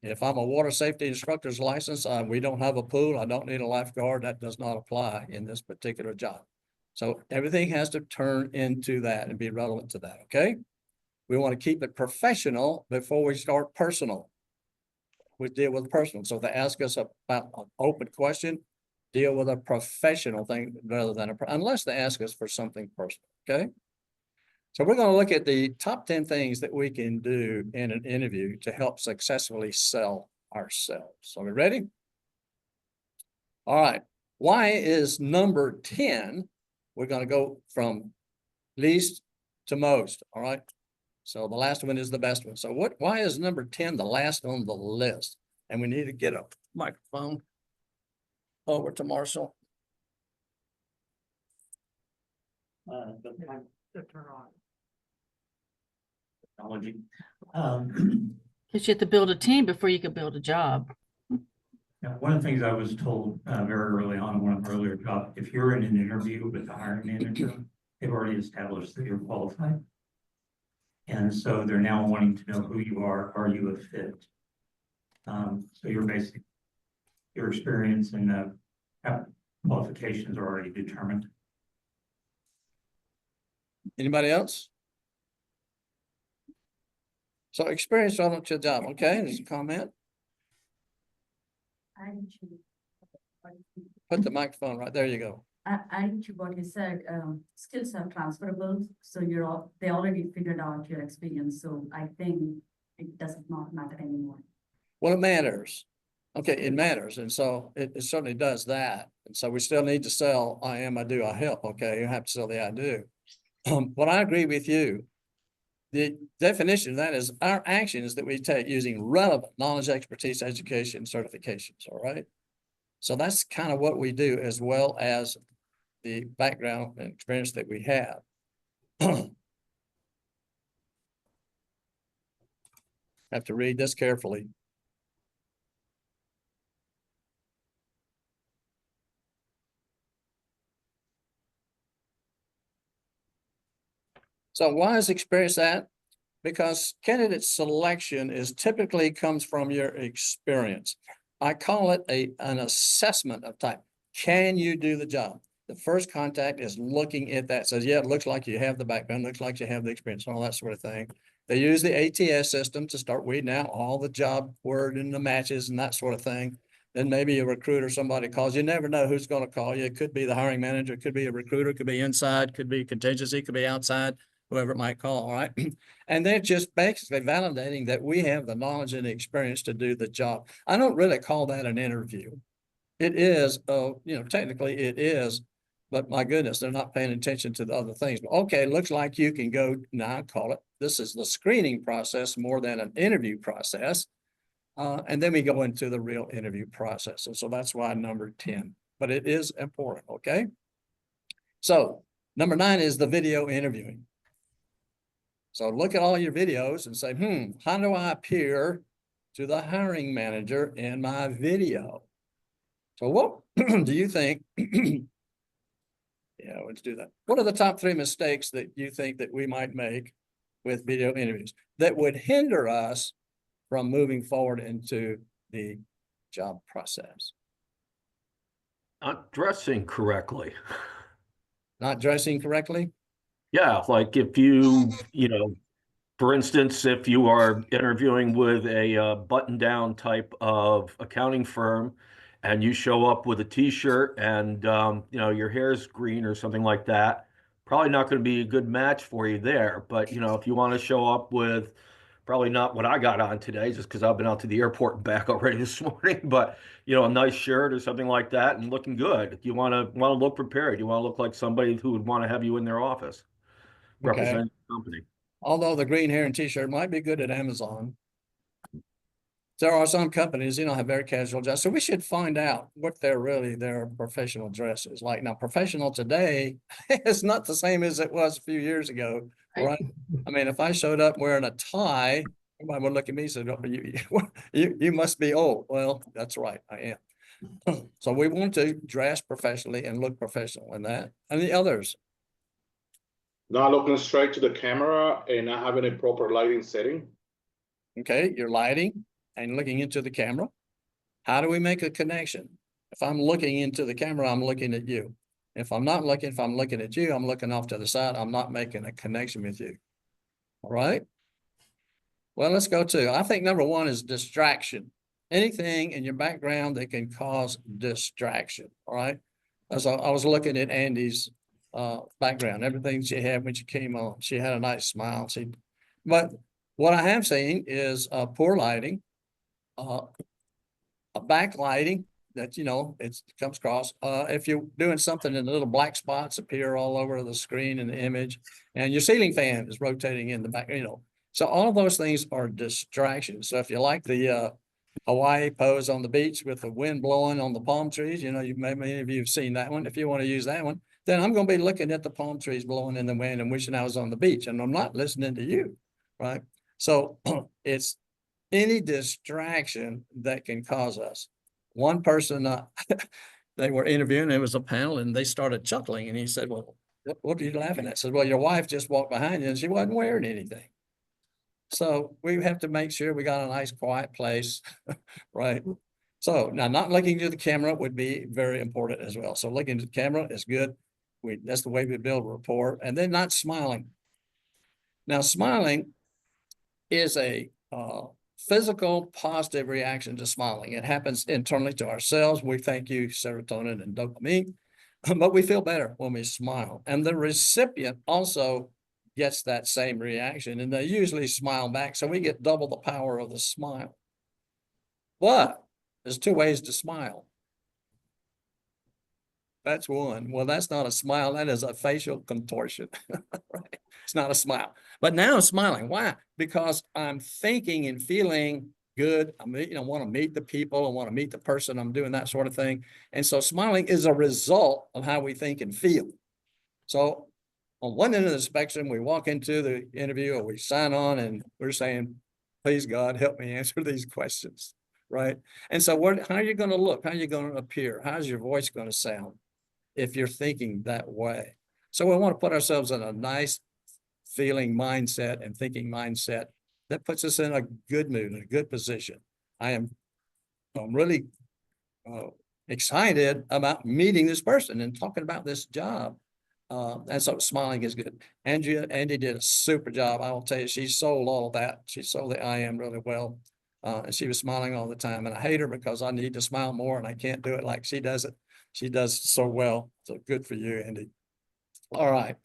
If I'm a water safety instructor's license, we don't have a pool, I don't need a lifeguard, that does not apply in this particular job. So everything has to turn into that and be relevant to that, okay? We want to keep it professional before we start personal. We deal with personal. So if they ask us about an open question, deal with a professional thing rather than unless they ask us for something personal, okay? So we're going to look at the top 10 things that we can do in an interview to help successfully sell ourselves. Are we ready? All right. Why is number 10 we're gonna go from least to most, all right? So the last one is the best one. So why is number 10 the last on the list? And we need to get a microphone over to Marshall. Technology. Because you have to build a team before you can build a job. Yeah, one of the things I was told very early on in one of the earlier jobs, if you're in an interview with the hiring manager, they've already established that you're qualified. And so they're now wanting to know who you are you a fit? So your basic, your experience and qualifications are already determined. Anybody else? So experience relevant to the job, okay, there's a comment. Put the microphone right there, you go. Adding to what you said, skills are transferable, so they already figured out your experience, so I think it does not matter anymore. Well, it matters. Okay, it matters, and so it certainly does that. And so we still need to sell I am, I do, I help, okay? You have to sell the I do. But I agree with you. The definition of that is our actions that we take using relevant knowledge, expertise, education, certifications, all right? So that's kind of what we do, as well as the background and experience that we have. Have to read this carefully. So why is experience that? Because candidate selection is typically comes from your experience. I call it an assessment of type. Can you do the job? The first contact is looking at that, says, yeah, it looks like you have the background, looks like you have the experience, all that sort of thing. They use the ATS system to start weeding out all the job word and the matches and that sort of thing. Then maybe a recruiter, somebody calls. You never know who's going to call you. It could be the hiring manager, it could be a recruiter, it could be inside, could be contingency, could be outside, whoever it might call, all right? And they're just basically validating that we have the knowledge and the experience to do the job. I don't really call that an interview. It is, technically it is, but my goodness, they're not paying attention to the other things. But okay, looks like you can go, now I call it, this is the screening process more than an interview process. And then we go into the real interview process. And so that's why number 10, but it is important, okay? So number 9 is the video interviewing. So look at all your videos and say, how do I appear to the hiring manager in my video? So what do you think? Yeah, let's do that. What are the top 3 mistakes that you think that we might make with video interviews that would hinder us from moving forward into the job process? Not dressing correctly. Not dressing correctly? Yeah, like if you for instance, if you are interviewing with a button-down type of accounting firm and you show up with a t-shirt and your hair's green or something like that, probably not going to be a good match for you there. But if you want to show up with probably not what I got on today, just because I've been out to the airport and back already this morning, but a nice shirt or something like that and looking good. You want to look prepared. You want to look like somebody who would want to have you in their office representing the company. Although the green hair and t-shirt might be good at Amazon, there are some companies, have very casual dress. So we should find out what their professional dress is like. Now, professional today is not the same as it was a few years ago, right? I mean, if I showed up wearing a tie, everybody would look at me and say, oh, you must be old. Well, that's right, I am. So we want to dress professionally and look professional in that. And the others. Not looking straight to the camera and not having a proper lighting setting. Okay, you're lighting and looking into the camera. How do we make a connection? If I'm looking into the camera, I'm looking at you. If I'm looking at you, I'm looking off to the side. I'm not making a connection with you. All right. Well, let's go to, I think number 1 is distraction. Anything in your background that can cause distraction. All right. As I was looking at Andy's background, everything she had when she came on, she had a nice smile. But what I have seen is poor lighting, a backlighting that, you know, it comes across. If you're doing something and the little black spots appear all over the screen and the image, and your ceiling fan is rotating in the back, you know. So all of those things are distractions. So if you like the Hawaii pose on the beach with the wind blowing on the palm trees, you know, many of you have seen that one. If you want to use that one, then I'm going to be looking at the palm trees blowing in the wind and wishing I was on the beach, and I'm not listening to you, right? So it's any distraction that can cause us. One person, they were interviewing, it was a panel, and they started chuckling, and he said, well, what are you laughing at? I said, well, your wife just walked behind you and she wasn't wearing anything. So we have to make sure we got a nice quiet place, right? So now not looking to the camera would be very important as well. So looking to the camera is good. That's the way we build rapport, and then not smiling. Now smiling is a physical positive reaction to smiling. It happens internally to ourselves. We thank you serotonin and dopamine, but we feel better when we smile. And the recipient also gets that same reaction, and they usually smile back. So we get double the power of the smile. But there's two ways to smile. That's one. Well, that's not a smile. That is a facial contortion. Right? It's not a smile. But now I'm smiling. Why? Because I'm thinking and feeling good. I want to meet the people. I want to meet the person. I'm doing that sort of thing. And so smiling is a result of how we think and feel. So on one end of the spectrum, we walk into the interview or we sign on and we're saying, please God, help me answer these questions. Right? And so how are you going to look? How are you going to appear? How's your voice going to sound if you're thinking that way? So we want to put ourselves in a nice feeling mindset and thinking mindset that puts us in a good mood, in a good position. I'm really excited about meeting this person and talking about this job. And so smiling is good. Andy did a super job. I will tell you, she sold all of that. She sold the I am really well. And she was smiling all the time. And I hate her because I need to smile more and I can't do it like she does it. She does so well. So good for you, Andy. All right.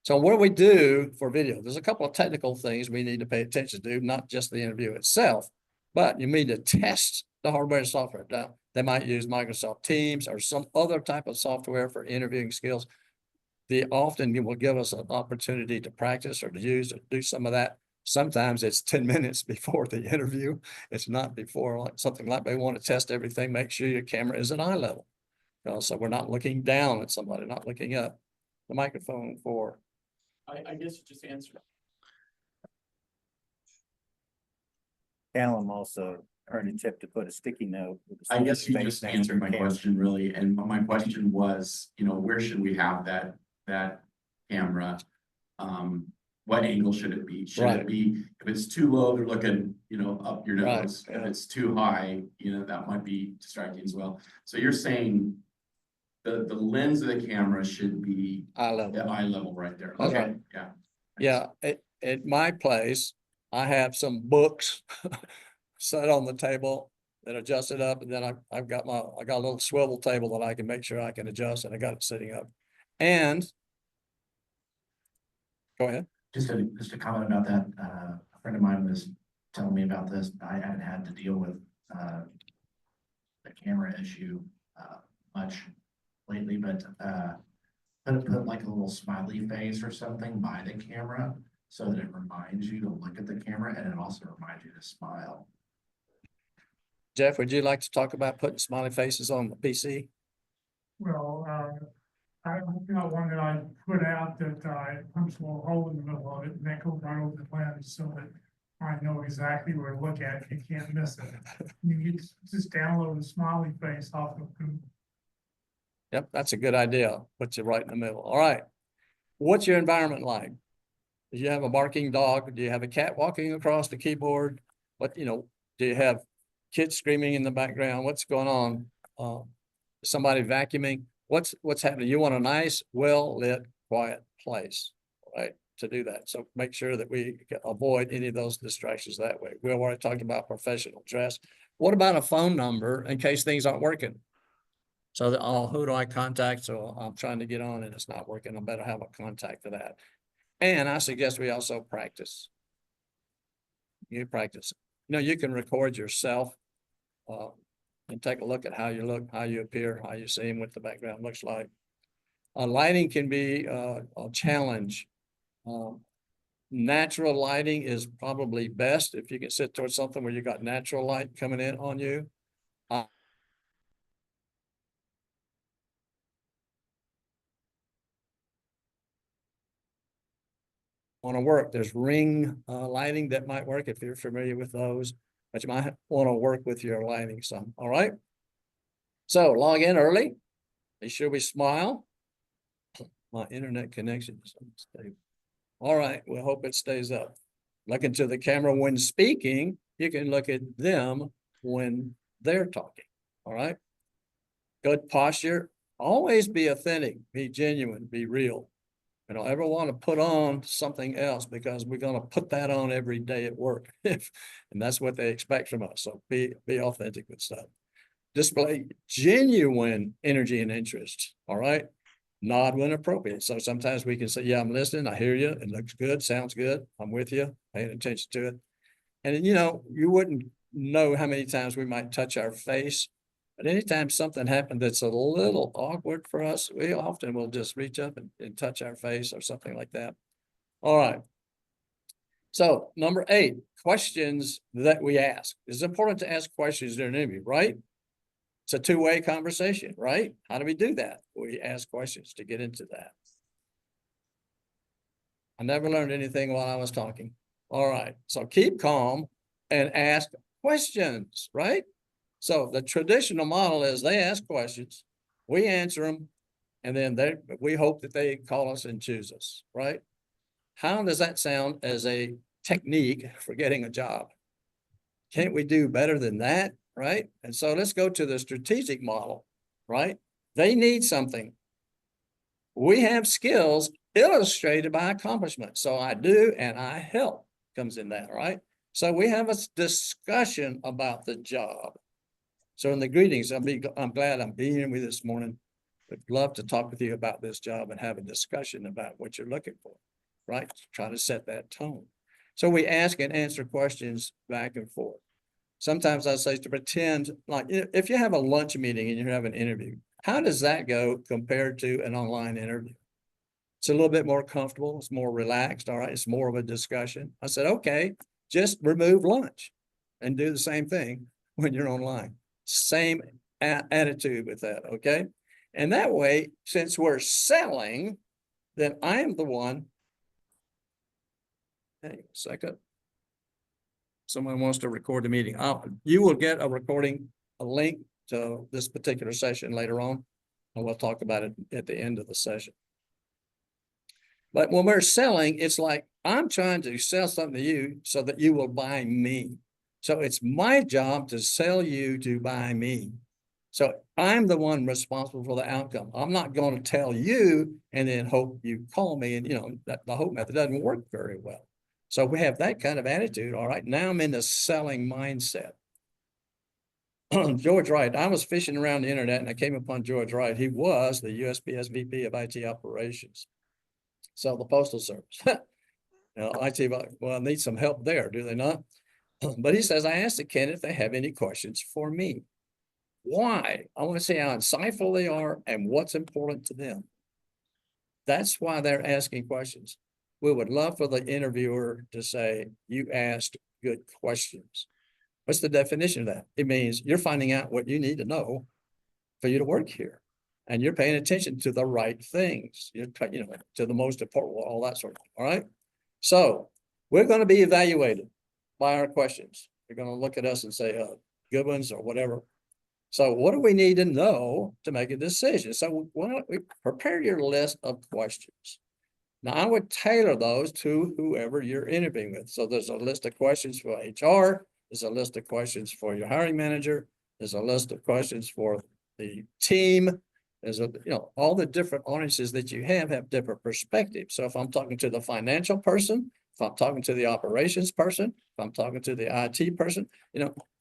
So what do we do for video? There's a couple of technical things we need to pay attention to, not just the interview itself, but you need to test the hardware and software. Now, they might use Microsoft Teams or some other type of software for interviewing skills. They often will give us an opportunity to practice or to use or do some of that. Sometimes it's 10 minutes before the interview. It's not before, like something like they want to test everything, make sure your camera is at eye level. So we're not looking down at somebody, not looking up. The microphone for. I guess you just answered. Callum also heard a tip to put a sticky note. I guess you just answered my question really, and my question was, where should we have that camera? What angle should it be? Should it be, if it's too low, they're looking, up your nose. If it's too high, that might be distracting as well. So you're saying the lens of the camera should be eye level. The eye level right there. That's Okay. right. Yeah. Yeah. At my place, I have some books set on the table that adjusted up, and then I got a little swivel table that I can make sure I can adjust, and I got it sitting up. And go ahead. Just a comment about that. A friend of mine was telling me about this. I haven't had to deal with the camera issue much lately, but put like a little smiley face or something by the camera so that it reminds you to look at the camera, and it also reminds you to smile. Jeff, would you like to talk about putting smiley faces on the PC? Well, I've got one that I put out that punch a little hole in the middle of it, and that goes right over the lens so that I know exactly where to look at. You can't miss it. You just download a smiley face off of Google. Yep, that's a good idea. Put you right in the middle. All right. What's your environment like? Do you have a barking dog? Do you have a cat walking across the keyboard? Do you have kids screaming in the background? What's going on? Somebody vacuuming? What's happening? You want a nice, well-lit, quiet place, right, to do that. So make sure that we avoid any of those distractions that way. We already talked about professional dress. What about a phone number in case things aren't working? So that, who do I contact? So I'm trying to get on and it's not working. I better have a contact for that. And I suggest we also practice. You practice. You can record yourself and take a look at how you look, how you appear, how you seem, what the background looks like. Lighting can be a challenge. Natural lighting is probably best if you can sit towards something where you got natural light coming in on you. Want to work, there's ring lighting that might work if you're familiar with those, but you might want to work with your lighting some. All right. So log in early. Be sure we smile. My internet connection is unstable. All right, we hope it stays up. Look into the camera when speaking. You can look at them when they're talking. All right. Good posture. Always be authentic, be genuine, be real. You don't ever want to put on something else because we're going to put that on every day at work. And that's what they expect from us. So be authentic with stuff. Display genuine energy and interest. All right. Nod when appropriate. So sometimes we can say, yeah, I'm listening. I hear you. It looks good. Sounds good. I'm with you. Paying attention to it. And you know, you wouldn't know how many times we might touch our face. But anytime something happened that's a little awkward for us, we often will just reach up and touch our face or something like that. All right. So number 8, questions that we ask. It's important to ask questions during an interview, right? It's a two-way conversation, right? How do we do that? We ask questions to get into that. I never learned anything while I was talking. All right. So keep calm and ask questions, right? So the traditional model is they ask questions, we answer them, and then we hope that they call us and choose us, right? How does that sound as a technique for getting a job? Can't we do better than that, right? And so let's go to the strategic model, right? They need something. We have skills illustrated by accomplishment. So I do and I help comes in that, right? So we have a discussion about the job. So in the greetings, I'm glad I'm being here with you this morning. Would love to talk with you about this job and have a discussion about what you're looking for, right? Try to set that tone. So we ask and answer questions back and forth. Sometimes I say to pretend like if you have a lunch meeting and you have an interview, how does that go compared to an online interview? It's a little bit more comfortable. It's more relaxed. All right. It's more of a discussion. I said, okay, just remove lunch and do the same thing when you're online. Same attitude with that. Okay. And that way, since we're selling, then I am the one. Hang on a second. Someone wants to record the meeting. You will get a recording, a link to this particular session later on, and we'll talk about it at the end of the session. But when we're selling, it's like, I'm trying to sell something to you so that you will buy me. So it's my job to sell you to buy me. So I'm the one responsible for the outcome. I'm not going to tell you and then hope you call me. And, you know, that the hope method doesn't work very well. So we have that kind of attitude. All right. Now I'm in the selling mindset. George Wright, I was fishing around the internet and I came upon George Wright. He was the USPS VP of IT operations. So the Postal Service. IT, well, I need some help there, do they not? But he says, I asked the candidate if they have any questions for me. Why? I want to see how insightful they are and what's important to them. That's why they're asking questions. We would love for the interviewer to say, you asked good questions. What's the definition of that? It means you're finding out what you need to know for you to work here. And you're paying attention to the right things, to the most important, all that sort of thing. All right. So we're going to be evaluated by our questions. They're going to look at us and say, good ones or whatever. So what do we need to know to make a decision? So why don't we prepare your list of questions? Now I would tailor those to whoever you're interviewing with. So there's a list of questions for HR. There's a list of questions for your hiring manager. There's a list of questions for the team. There's all the different audiences that you have different perspectives. So if I'm talking to the financial person, if I'm talking to the operations person, if I'm talking to the IT person,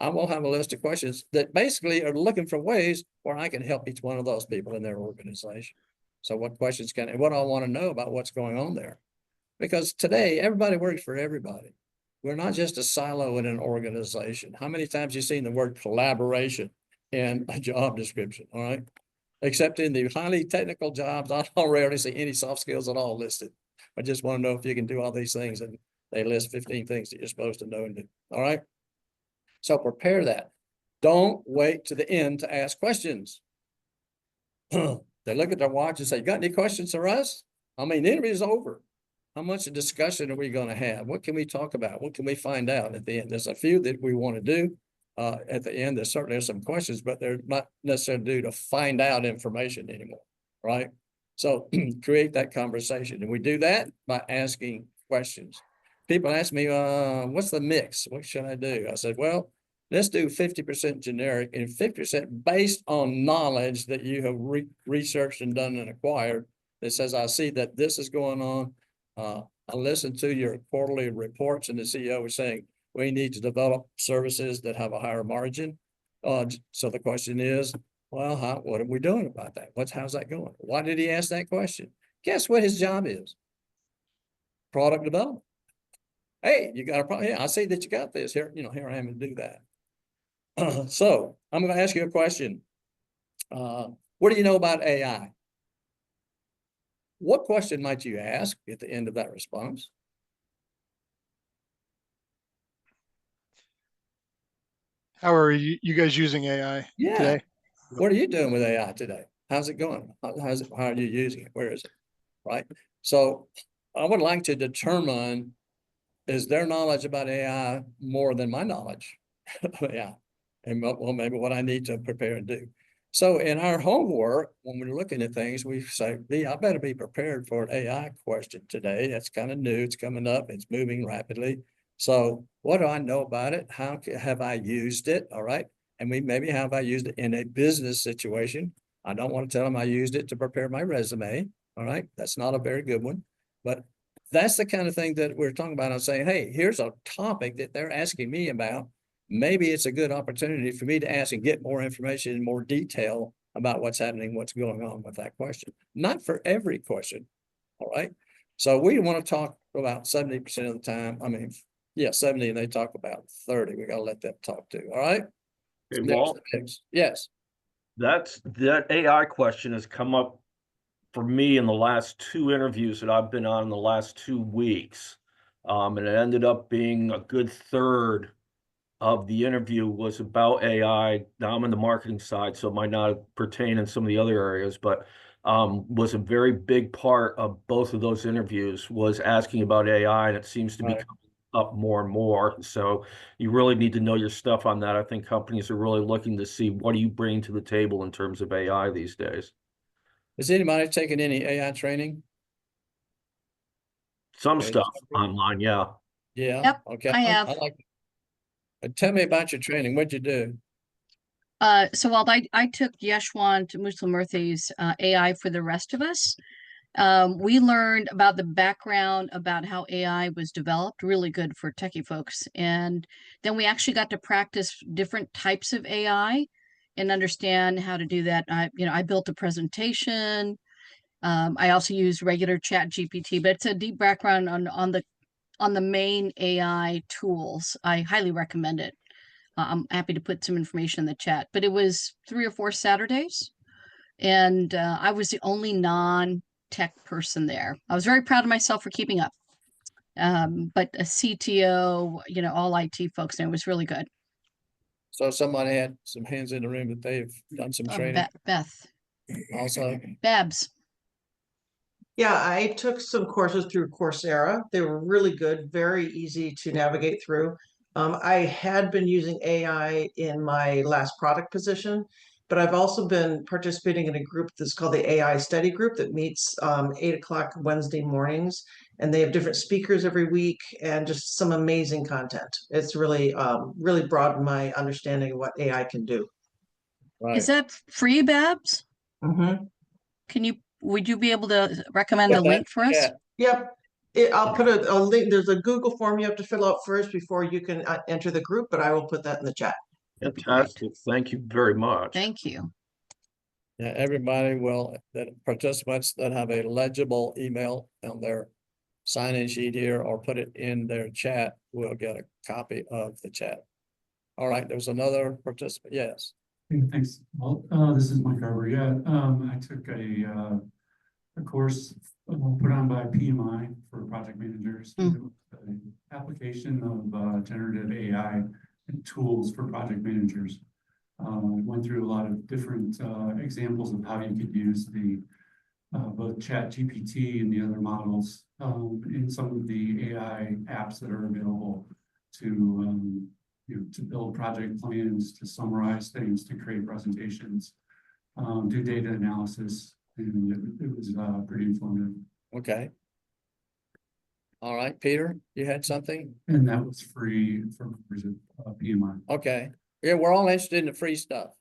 I will have a list of questions that basically are looking for ways where I can help each one of those people in their organization. So what questions what I want to know about what's going on there? Because today, everybody works for everybody. We're not just a silo in an organization. How many times have you seen the word collaboration? in a job description, all right? Except in the highly technical jobs, I don't rarely see any soft skills at all listed. I just want to know if you can do all these things, and they list 15 things that you're supposed to know and do, all right? So prepare that. Don't wait to the end to ask questions. They look at their watch and say, got any questions for us? I mean, the interview's over. How much discussion are we going to have? What can we talk about? What can we find out at the end? There's a few that we want to do. At the end, there's certainly some questions, but they're not necessarily due to find out information anymore, right? So create that conversation. And we do that by asking questions. People ask me, what's the mix? What should I do? I said, well, let's do 50% generic and 50% based on knowledge that you have researched and done and acquired. That says, I see that this is going on. I listened to your quarterly reports, and the CEO was saying, we need to develop services that have a higher margin. So the question is, well, what are we doing about that? How's that going? Why did he ask that question? Guess what his job is? Product development. Hey, you got a problem? Yeah, I see that you got this. Here I am to do that. So I'm going to ask you a question. What do you know about AI? What question might you ask at the end of that response? How are you guys using AI today? What are you doing with AI today? How's it going? How are you using it? Where is it? Right. So I would like to determine, is their knowledge about AI more than my knowledge? Yeah. And well, maybe what I need to prepare and do. So in our homework, when we're looking at things, we say, I better be prepared for an AI question today. That's kind of new. It's coming up. It's moving rapidly. So what do I know about it? How have I used it? All right. And maybe have I used it in a business situation? I don't want to tell them I used it to prepare my resume. All right. That's not a very good one. But that's the kind of thing that we're talking about. I'm saying, hey, here's a topic that they're asking me about. Maybe it's a good opportunity for me to ask and get more information in more detail about what's happening, what's going on with that question. Not for every question. All right. So we want to talk about 70% of the time. I mean, yeah, 70, and they talk about 30. We got to let them talk too. All right. Hey, Walt, yes. That AI question has come up for me in the last 2 interviews that I've been on in the last 2 weeks. And it ended up being a good third of the interview was about AI. Now I'm in the marketing side, so it might not pertain in some of the other areas, but was a very big part of both of those interviews was asking about AI, and it seems to be coming up more and more. So you really need to know your stuff on that. I think companies are really looking to see what do you bring to the table in terms of AI these days. Has anybody taken any AI training? Some stuff online, yeah. Yeah. Yep, Okay. I have. I like it. Tell me about your training. What'd you do? So while I took Yeshwant Muslimurthy's AI for the Rest of Us, we learned about the background about how AI was developed, really good for techie folks. And then we actually got to practice different types of AI and understand how to do that. I built a presentation. I also used regular Chat GPT, but it's a deep background on the main AI tools. I highly recommend it. I'm happy to put some information in the chat, but it was 3 or 4 Saturdays, and I was the only non-tech person there. I was very proud of myself for keeping up. But a CTO, all IT folks there, was really good. So somebody had some hands in the room that they've done some training. Beth. Also. Babs. Yeah, I took some courses through Coursera. They were really good, very easy to navigate through. I had been using AI in my last product position, but I've also been participating in a group that's called the AI Study Group that meets 8 o'clock Wednesday mornings, and they have different speakers every week and just some amazing content. It's really, really broadened my understanding of what AI can do. Right. Is that free, Babs? Mm-hmm. Would you be able to recommend a link for us? Yeah. Yep. I'll put a link. There's a Google form you have to fill out first before you can enter the group, but I will put that in the chat. Fantastic. Thank you very much. Thank you. Yeah, everybody participants that have a legible email on their sign-in sheet here or put it in their chat will get a copy of the chat. All right, there's another participant. Yes. Hey, thanks. Well, this is Mike Garber. Yeah, I took a course put on by PMI for project managers. It was an application of generative AI and tools for project managers. Went through a lot of different examples of how you could use the both Chat GPT and the other models in some of the AI apps that are available to to build project plans, to summarize things, to create presentations, do data analysis, and it was pretty informative. Okay. All right, Peter, you had something? And that was free for members of PMI. Okay. Yeah, we're all interested in the free stuff.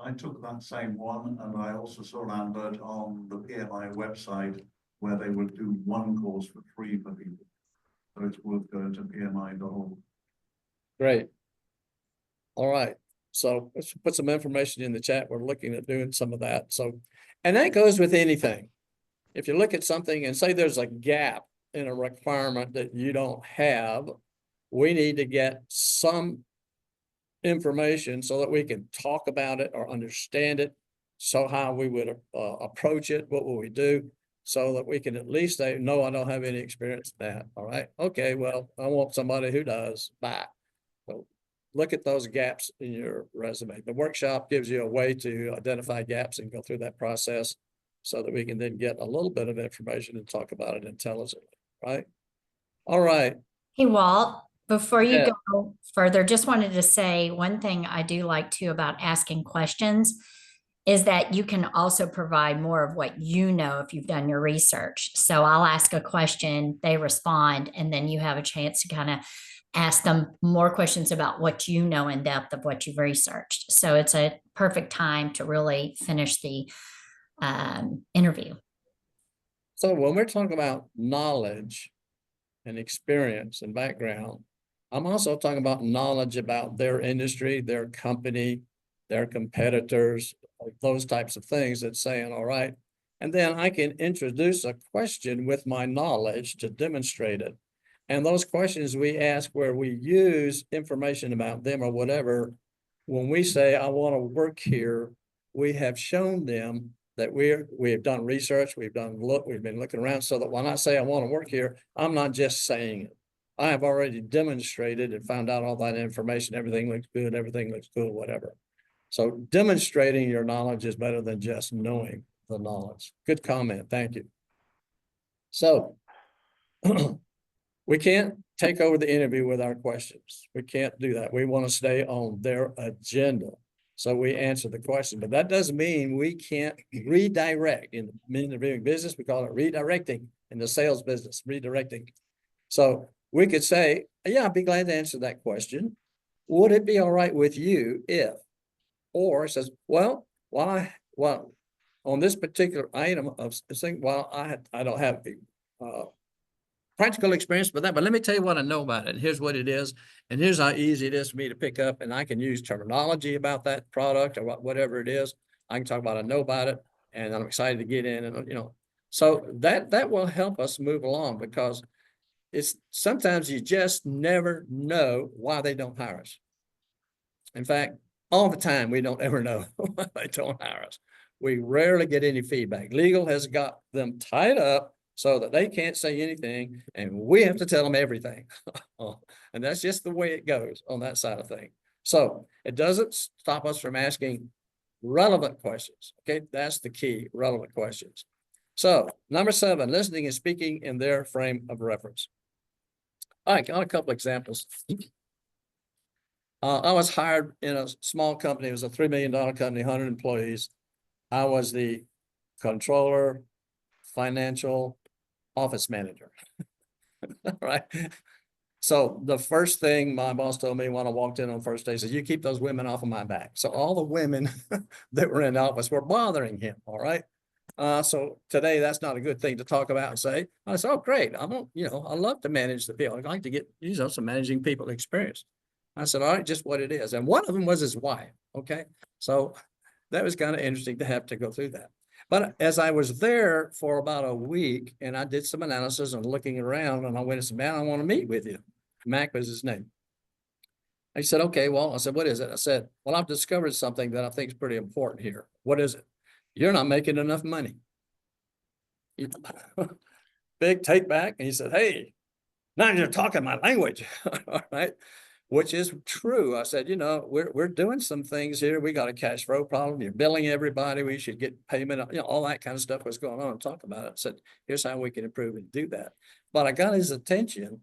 I took that same one, and I also saw an advert on the PMI website where they would do one course for free for people. So it's worth going to PMI.org. Great. All right. So let's put some information in the chat. We're looking at doing some of that. So, and that goes with anything. If you look at something and say there's a gap in a requirement that you don't have, we need to get some information so that we can talk about it or understand it. So how we would approach it, what will we do? So that we can at least say, no, I don't have any experience in that. All right. Okay, well, I want somebody who does. Bye. So look at those gaps in your resume. The workshop gives you a way to identify gaps and go through that process so that we can then get a little bit of information and talk about it intelligently, right? All right. Hey, Walt, before you Yeah. go further, just wanted to say one thing I do like too about asking questions is that you can also provide more of what you know if you've done your research. So I'll ask a question, they respond, and then you have a chance to kind of ask them more questions about what you know in depth of what you've researched. So it's a perfect time to really finish the interview. So when we're talking about knowledge and experience and background, I'm also talking about knowledge about their industry, their company, their competitors, those types of things that's saying, all right. And then I can introduce a question with my knowledge to demonstrate it. And those questions we ask where we use information about them or whatever, when we say, I want to work here, we have shown them that we have done research, we've been looking around so that when I say I want to work here, I'm not just saying it. I have already demonstrated and found out all that information. Everything looks good, whatever. So demonstrating your knowledge is better than just knowing the knowledge. Good comment. Thank you. So we can't take over the interview with our questions. We can't do that. We want to stay on their agenda. So we answer the question, but that doesn't mean we can't redirect. In the interviewing business, we call it redirecting. In the sales business, redirecting. So we could say, yeah, I'd be glad to answer that question. Would it be all right with you if, or it says, well, on this particular item of saying, well, I don't have practical experience with that, but let me tell you what I know about it. Here's what it is, and here's how easy it is for me to pick up, and I can use terminology about that product or whatever it is. I can talk about I know about it, and I'm excited to get in, and so that will help us move along, because it's sometimes you just never know why they don't hire us. In fact, all the time we don't ever know why they don't hire us. We rarely get any feedback. Legal has got them tied up so that they can't say anything, and we have to tell them everything. And that's just the way it goes on that side of things. So it doesn't stop us from asking relevant questions. Okay, that's the key, relevant questions. So number 7, listening and speaking in their frame of reference. All right, got a couple examples. I was hired in a small company. It was a $3 million company, 100 employees. I was the controller, financial office manager. Right. So the first thing my boss told me when I walked in on first day says, you keep those women off of my back. So all the women that were in the office were bothering him. All right. So today that's not a good thing to talk about and say. I said, oh, great. I love to manage the people. I'd like to get, some managing people experience. I said, all right, just what it is. And one of them was his wife. Okay. So that was kind of interesting to have to go through that. But as I was there for about a week and I did some analysis and looking around, and I went and said, man, I want to meet with you. Mac was his name. He said, okay, well, I said, what is it? I said, well, I've discovered something that I think is pretty important here. What is it? You're not making enough money. Big take back. And he said, hey, now you're talking my language. All right. Which is true. I said, you know, we're doing some things here. We got a cash flow problem. You're billing everybody. We should get payment. You know, all that kind of stuff was going on. Talk about it. I said, here's how we can improve and do that. But I got his attention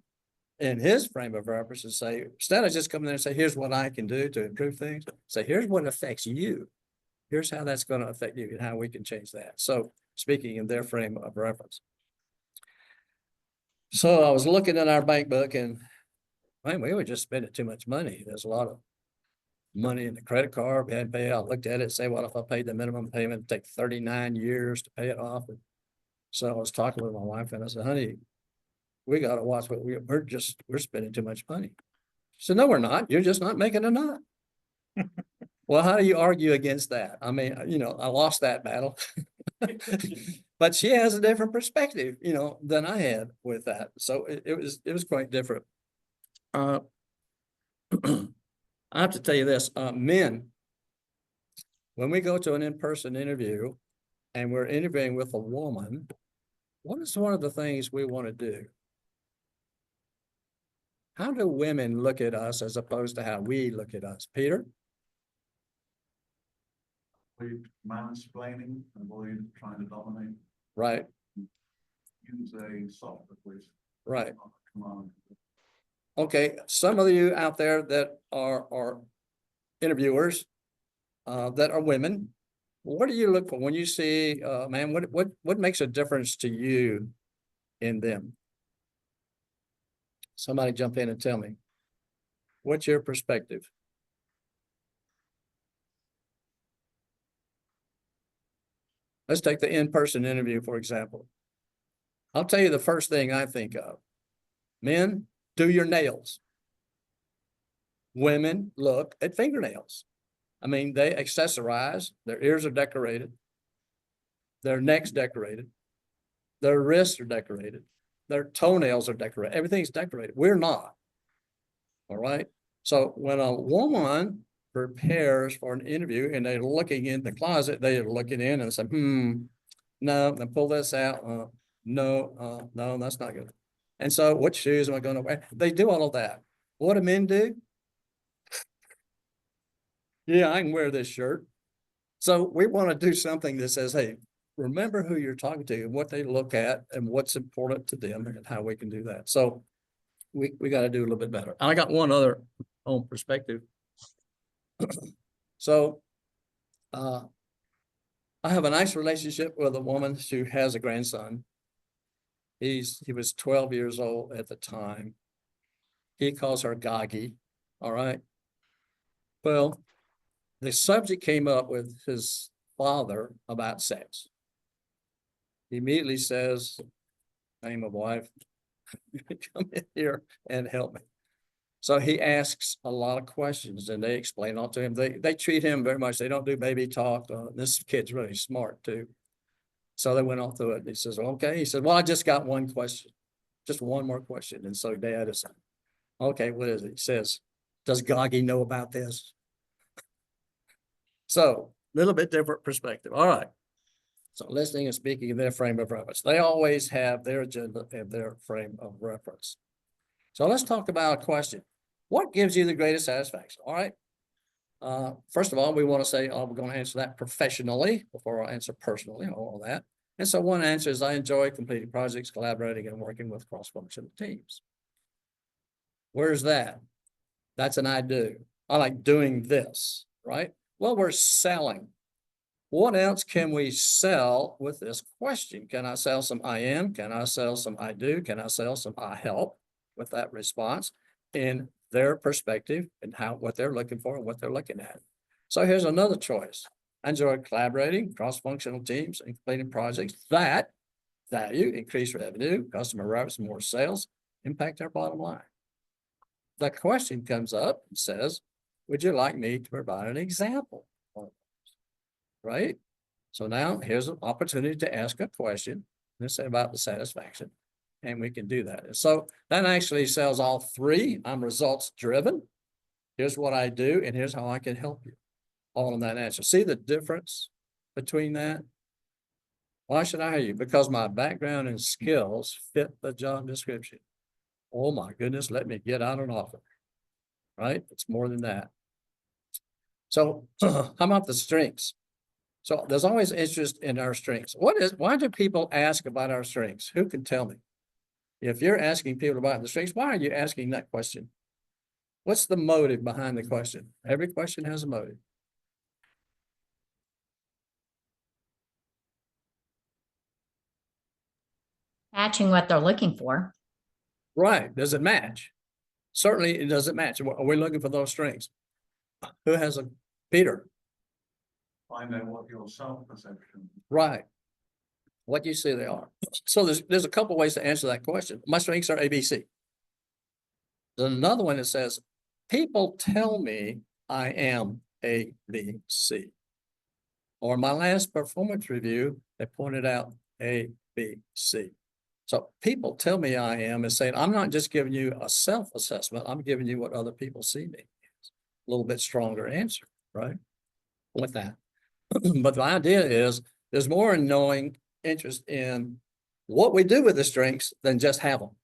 in his frame of reference to say, instead of just coming there and say, here's what I can do to improve things, say, here's what affects you. Here's how that's going to affect you and how we can change that. So speaking in their frame of reference. So I was looking at our bank book and man, we were just spending too much money. There's a lot of money in the credit card. We had to pay out. I looked at it and say, well, if I paid the minimum payment, it'd take 39 years to pay it off. And so I was talking with my wife and I said, honey, we got to watch what we're spending too much money. She said, no, we're not. You're just not making enough. Well, how do you argue against that? I mean, you know, I lost that battle, but she has a different perspective, you know, than I had with that. So it was quite different. I have to tell you this, men, when we go to an in-person interview and we're interviewing with a woman, what is one of the things we want to do? How do women look at us as opposed to how we look at us? Peter? Avoid mansplaining, avoid trying to dominate. Right. Use a soft voice. Right. Command. Okay, some of you out there that are interviewers that are women, what do you look for when you see, man, what makes a difference to you in them? Somebody jump in and tell me. What's your perspective? Let's take the in-person interview, for example. I'll tell you the first thing I think of. Men, do your nails. Women look at fingernails. I mean, they accessorize, their ears are decorated, their necks decorated, their wrists are decorated, their toenails are decorated, everything's decorated. We're not. All right. So when a woman prepares for an interview and they're looking in the closet, they are looking in and say, no, then pull this out. No, that's not good. And so what shoes am I going to wear? They do all of that. What do men do? Yeah, I can wear this shirt. So we want to do something that says, hey, remember who you're talking to and what they look at and what's important to them and how we can do that. So we got to do a little bit better. I got one other own perspective. So I have a nice relationship with a woman who has a grandson. He was 12 years old at the time. He calls her Gagi. All right. Well, the subject came up with his father about sex. He immediately says, name of wife, come in here and help me. So he asks a lot of questions and they explain all to him. They treat him very much. They don't do baby talk. This kid's really smart too. So they went all through it. He says, okay. He said, well, I just got one question, just one more question. And so Dad is, okay, what is it? He says, does Gagi know about this? So a little bit different perspective. All right. So listening and speaking in their frame of reference. They always have their agenda and their frame of reference. So let's talk about a question. What gives you the greatest satisfaction? All right. First of all, we want to say, we're going to answer that professionally before I answer personally, all of that. And so one answer is I enjoy completing projects, collaborating, and working with cross-functional teams. Where's that? That's an I do. I like doing this, right? Well, we're selling. What else can we sell with this question? Can I sell some I am? Can I sell some I do? Can I sell some I help with that response in their perspective and what they're looking for and what they're looking at? So here's another choice. I enjoy collaborating, cross-functional teams, and completing projects that value, increase revenue, customer reps, more sales, impact our bottom line. The question comes up and says, would you like me to provide an example? Right? So now here's an opportunity to ask a question, let's say about the satisfaction. and we can do that. And so that actually sells all three. I'm results driven. Here's what I do, and here's how I can help you. All in that answer. See the difference between that? Why should I hire you? Because my background and skills fit the job description. Oh my goodness, let me get out an offer. Right? It's more than that. So how about the strengths? So there's always interest in our strengths. Why do people ask about our strengths? Who can tell me? If you're asking people about the strengths, why are you asking that question? What's the motive behind the question? Every question has a motive. Matching what they're looking for. Right. Does it match? Certainly it doesn't match. Are we looking for those strengths? Who has a Peter? Find out what your self-perception. Right. What you see they are. So there's a couple ways to answer that question. My strengths are ABC. There's another one that says, people tell me I am ABC. Or my last performance review, they pointed out ABC. So people tell me I am is saying, I'm not just giving you a self-assessment, I'm giving you what other people see me. A little bit stronger answer, right? With that. But the idea is there's more in knowing interest in what we do with the strengths than just have them.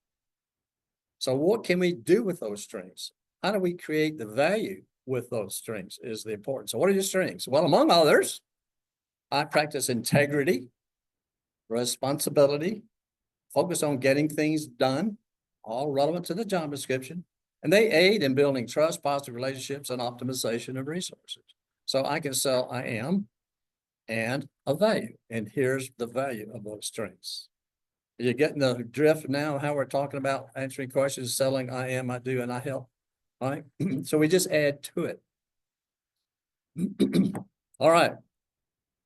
So what can we do with those strengths? How do we create the value with those strengths is the important. So what are your strengths? Well, among others, I practice integrity, responsibility, focus on getting things done, all relevant to the job description. And they aid in building trust, positive relationships, and optimization of resources. So I can sell I am and a value. And here's the value of those strengths. You're getting the drift now, how we're talking about answering questions, selling I am, I do, and I help. All right. So we just add to it. All right.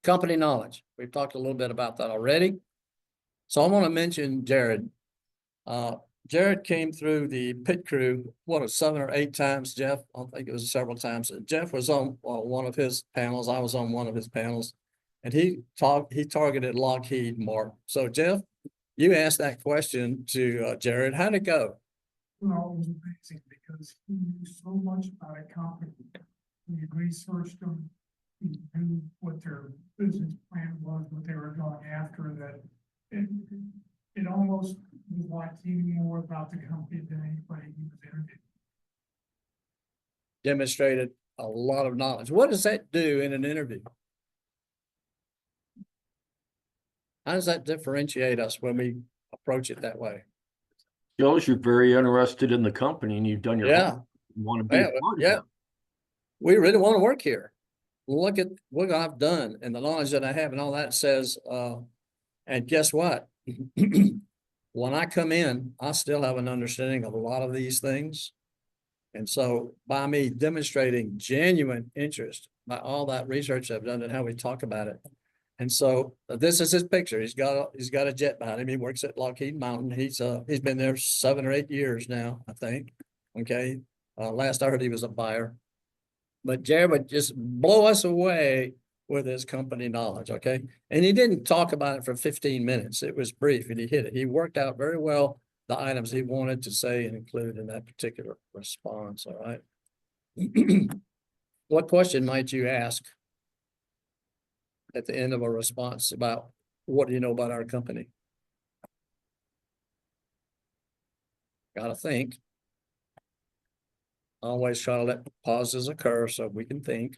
Company knowledge. We've talked a little bit about that already. So I want to mention Jared. Jared came through the pit crew, 7 or 8 times, Jeff? I think it was several times. Jeff was on one of his panels. I was on one of his panels. And he targeted Lockheed Martin. So Jeff, you asked that question to Jared. How'd it go? Well, it was amazing because he knew so much about a company. He researched them. He knew what their business plan was, what they were going after, that it almost was like he knew more about the company than anybody he was interviewing. Demonstrated a lot of knowledge. What does that do in an interview? How does that differentiate us when we approach it that way? Shows you're very interested in the company and you've done your homework. You want to be a part of it. We really want to work here. Look at what I've done and the knowledge that I have and all that says, and guess what? When I come in, I still have an understanding of a lot of these things. And so by me demonstrating genuine interest by all that research I've done and how we talk about it. And so this is his picture. He's got a jet behind him. He works at Lockheed Mountain. He's been there 7 or 8 years now, I think. Okay. Last I heard he was a buyer. But Jared would just blow us away with his company knowledge. Okay. And he didn't talk about it for 15 minutes. It was brief and he hit it. He worked out very well the items he wanted to say and include in that particular response. All right. What question might you ask at the end of a response about what do you know about our company? Got to think. Always try to let pauses occur so we can think.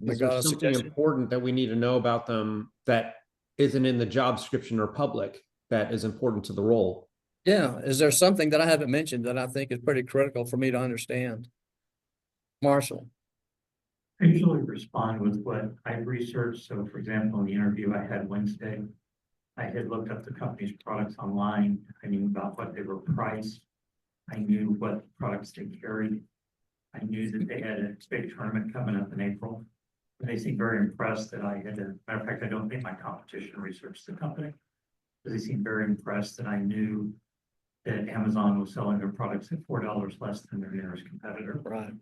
Is there something important that we need to know about them that isn't in the job description or public that is important to the role? Yeah. Is there something that I haven't mentioned that I think is pretty critical for me to understand? Marshall. I usually respond with what I've researched. So for example, in the interview I had Wednesday, I had looked up the company's products online. I knew about what they were priced. I knew what products they carried. I knew that they had a big tournament coming up in April. They seemed very impressed that I had matter of fact, I don't think my competition researched the company. Because they seemed very impressed that I knew that Amazon was selling their products at $4 less than their nearest competitor. Right.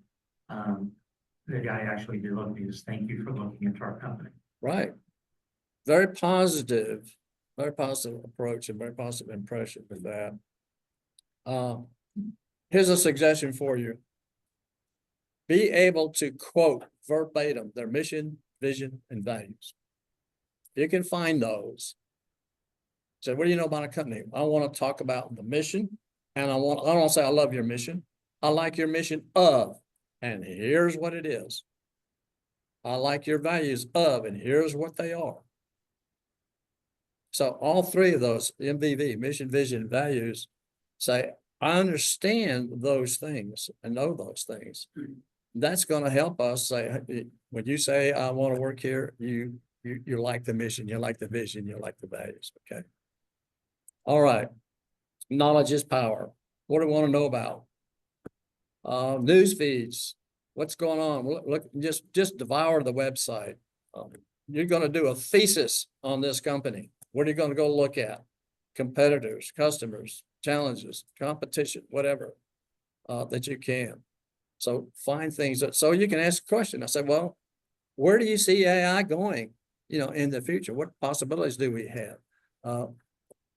The guy actually did look at me and just thank you for looking into our company. Right. Very positive very positive approach and very positive impression with that. Here's a suggestion for you. Be able to quote verbatim their mission, vision, and values. You can find those. So what do you know about a company? I want to talk about the mission, and I don't say I love your mission. I like your mission of, and here's what it is. I like your values of, and here's what they are. So all three of those, MVV, mission, vision, values, say, I understand those things and know those things. That's going to help us say, when you say, I want to work here, you like the mission, you like the vision, you like the values, okay? All right. Knowledge is power. What do we want to know about? News feeds. What's going on? Look, just devour the website. You're going to do a thesis on this company. What are you going to go look at? Competitors, customers, challenges, competition, whatever that you can. So find things that, so you can ask a question. I said, well, where do you see AI going, in the future? What possibilities do we have?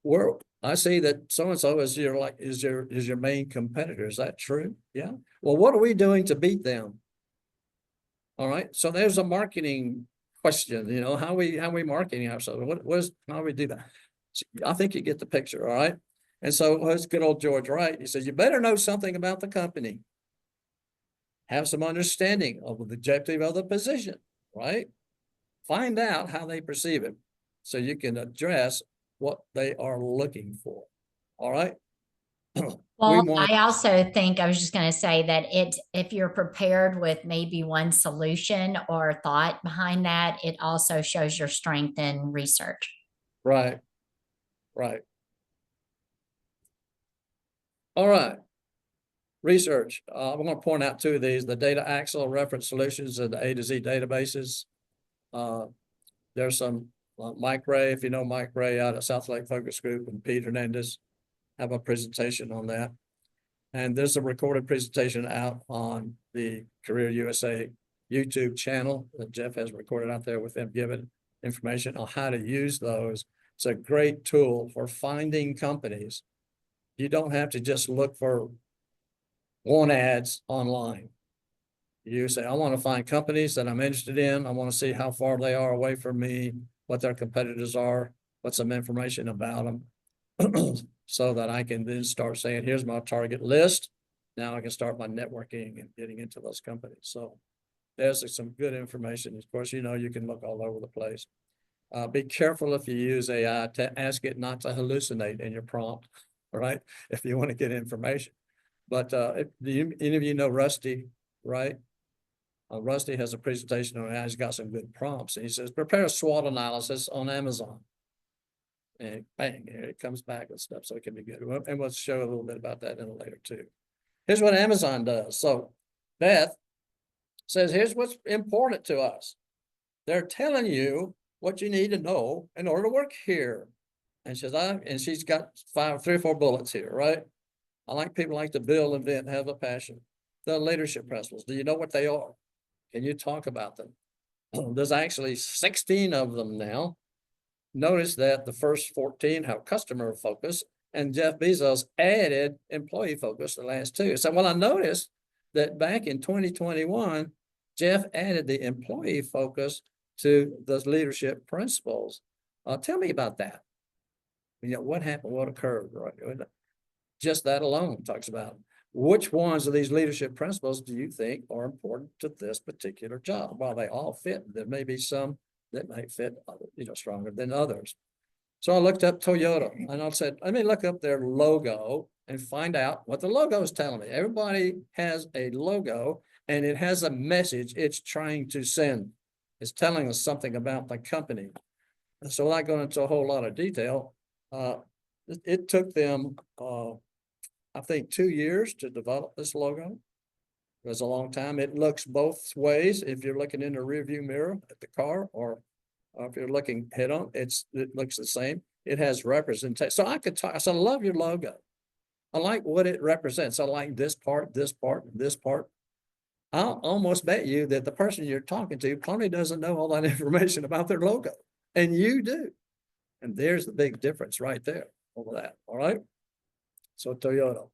Where I see that so-and-so is your main competitor. Is that true? Yeah. Well, what are we doing to beat them? All right. So there's a marketing question, how we marketing ourselves? How do we do that? I think you get the picture. All right. And so it's good old George Wright. He says, you better know something about the company. Have some understanding of the objective of the position, right? Find out how they perceive it so you can address what they are looking for. All right. Well, I also think I was just going to say that if you're prepared with maybe one solution or thought behind that, it also shows your strength in research. Right. Right. All right. Research. I'm going to point out two of these, the data axle reference solutions and the A to Z databases. There's some Mike Ray, if you know Mike Ray out of South Lake Focus Group, and Pete Hernandez have a presentation on that. And there's a recorded presentation out on the Career USA YouTube channel that Jeff has recorded out there with them giving information on how to use those. It's a great tool for finding companies. You don't have to just look for want ads online. You say, I want to find companies that I'm interested in. I want to see how far they are away from me, what their competitors are, what's some information about them, so that I can then start saying, here's my target list. Now I can start my networking and getting into those companies. So there's some good information. Of course, you can look all over the place. Be careful if you use AI to ask it not to hallucinate in your prompt, right? If you want to get information. But any of you know Rusty, right? Rusty has a presentation on how he's got some good prompts. And he says, prepare a SWOT analysis on Amazon. And bang, here it comes back with stuff. So it can be good. And we'll show a little bit about that in a later too. Here's what Amazon does. So Beth says, here's what's important to us. They're telling you what you need to know in order to work here. And she's got 3 or 4 bullets here, right? I like people like to build, invent, have a passion. The leadership principles. Do you know what they are? Can you talk about them? There's actually 16 of them now. Notice that the first 14 have customer focus, and Jeff Bezos added employee focus the last 2. So, I noticed that back in 2021, Jeff added the employee focus to the leadership principles. Tell me about that. What happened? What occurred? Right? Just that alone talks about which ones of these leadership principles do you think are important to this particular job? While they all fit, there may be some that might fit, stronger than others. So I looked up Toyota and I said, let me look up their logo and find out what the logo is telling me. Everybody has a logo and it has a message it's trying to send. It's telling us something about the company. And so without going into a whole lot of detail, it took them, I think 2 years to develop this logo. It was a long time. It looks both ways. If you're looking in the rearview mirror at the car, or if you're looking head on, it looks the same. It has representation. So I could talk. I said, I love your logo. I like what it represents. I like this part, this part, this part. I'll almost bet you that the person you're talking to probably doesn't know all that information about their logo, and you do. And there's the big difference right there over that, all right? So Toyota.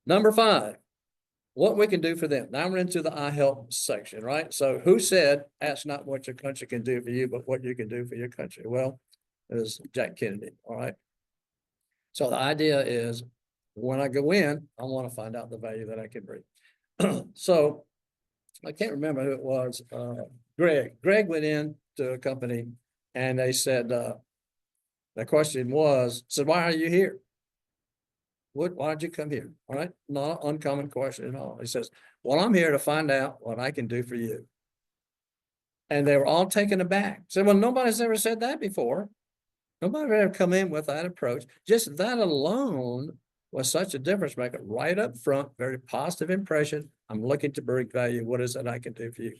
Number 5, what we can do for them. Now we're into the I help section, right? So who said, ask not what your country can do for you, but what you can do for your country? Well, it was Jack Kennedy, all right? So the idea is when I go in, I want to find out the value that I can bring. So I can't remember who it was, Greg. Greg went in to a company and they said, the question was, said, why are you here? Why did you come here? All right, not an uncommon question at all. He says, well, I'm here to find out what I can do for you. And they were all taken aback. Said, well, nobody's ever said that before. Nobody ever come in with that approach. Just that alone was such a difference maker right up front, very positive impression. I'm looking to bring value. What is it I can do for you?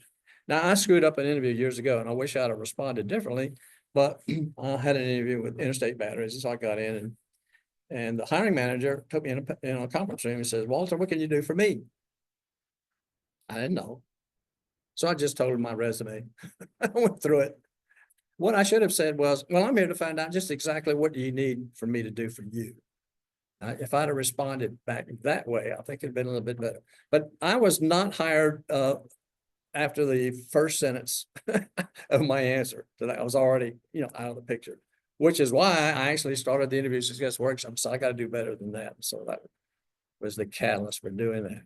Now, I screwed up an interview years ago and I wish I'd have responded differently, but I had an interview with Interstate Batteries. And so I got in and the hiring manager took me in a conference room and says, Walter, what can you do for me? I didn't know. So I just told him my resume. I went through it. What I should have said was, well, I'm here to find out just exactly what do you need for me to do for you. If I'd have responded back that way, I think it'd been a little bit better. But I was not hired after the first sentence of my answer to that. I was already, out of the picture, which is why I actually started the interview success workshop. So I got to do better than that. So that was the catalyst for doing that.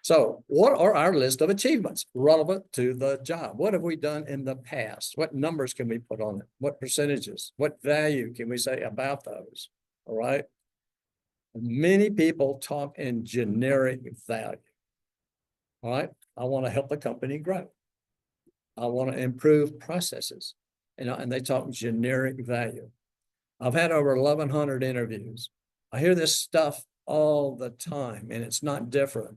So what are our list of achievements relevant to the job? What have we done in the past? What numbers can we put on it? What percentages? What value can we say about those? All right. Many people talk in generic value. All right. I want to help the company grow. I want to improve processes, and they talk generic value. I've had over 1,100 interviews. I hear this stuff all the time, and it's not different.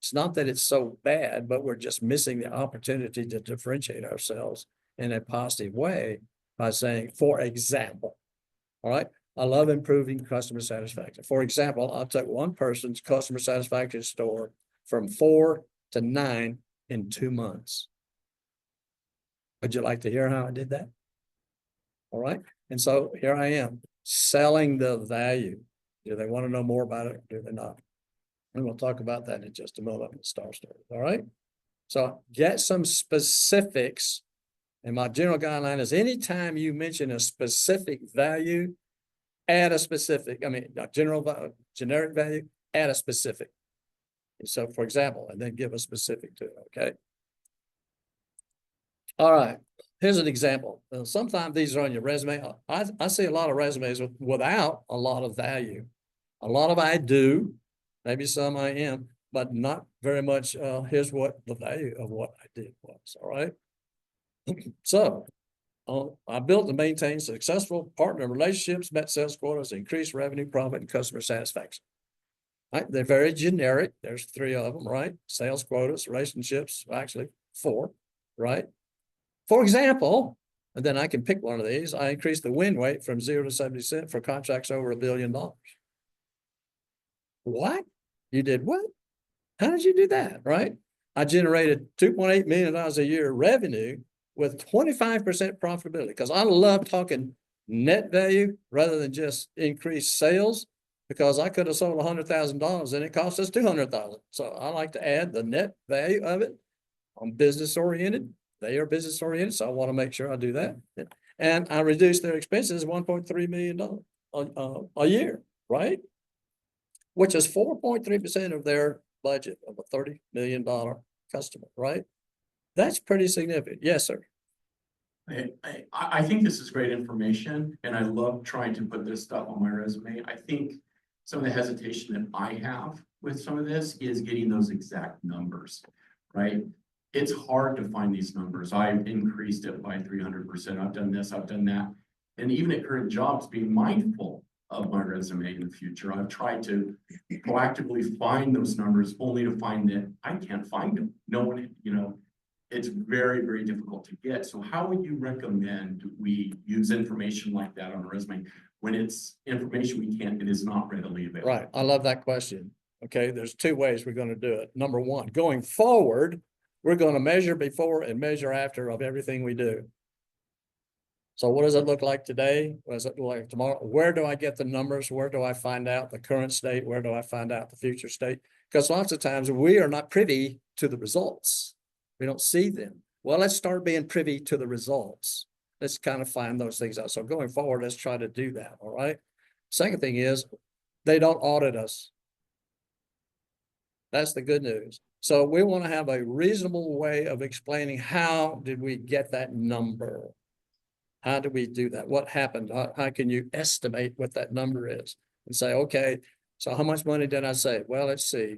It's not that it's so bad, but we're just missing the opportunity to differentiate ourselves in a positive way by saying, for example, all right, I love improving customer satisfaction. For example, I took one person's customer satisfaction score from 4 to 9 in 2 months. Would you like to hear how I did that? All right. And so here I am selling the value. Do they want to know more about it? Or do they not? And we'll talk about that in just a moment with Star Story. All right. So get some specifics. And my general guideline is anytime you mention a specific value, add a specific, generic value, add a specific. And so for example, and then give a specific to it. Okay. All right. Here's an example. Sometimes these are on your resume. I see a lot of resumes without a lot of value. A lot of I do, maybe some I am, but not very much. Here's what the value of what I did was. All right. So I built and maintained successful partner relationships, met sales quotas, increased revenue, profit, and customer satisfaction. Right? They're very generic. There's 3 of them, right? Sales quotas, relationships, actually 4, right? For example, and then I can pick one of these, I increased the win rate from 0 to 70% for contracts over $1 billion. What? You did what? How did you do that, right? I generated $2.8 million a year revenue with 25% profitability because I love talking net value rather than just increased sales because I could have sold $100,000 and it cost us $200,000. So I like to add the net value of it. I'm business oriented. They are business oriented, so I want to make sure I do that. And I reduced their expenses $1.3 million a year, right? Which is 4.3% of their budget of a $30 million customer, right? That's pretty significant. Yes, sir. I think this is great information, and I love trying to put this stuff on my resume. I think some of the hesitation that I have with some of this is getting those exact numbers, right? It's hard to find these numbers. I've increased it by 300%. I've done this, I've done that. And even at current jobs, being mindful of my resume in the future, I've tried to proactively find those numbers only to find that I can't find them. No one, it's very, very difficult to get. So how would you recommend we use information like that on a resume when it's information it is not readily available? Right. I love that question. Okay. There's 2 ways we're going to do it. Number 1, going forward, we're going to measure before and measure after of everything we do. So what does it look like today? What does it look like tomorrow? Where do I get the numbers? Where do I find out the current state? Where do I find out the future state? Because lots of times we are not privy to the results. We don't see them. Well, let's start being privy to the results. Let's kind of find those things out. So going forward, let's try to do that. All right. Second thing is they don't audit us. That's the good news. So we want to have a reasonable way of explaining how did we get that number? How do we do that? What happened? How can you estimate what that number is? And say, okay, so how much money did I save? Well, let's see.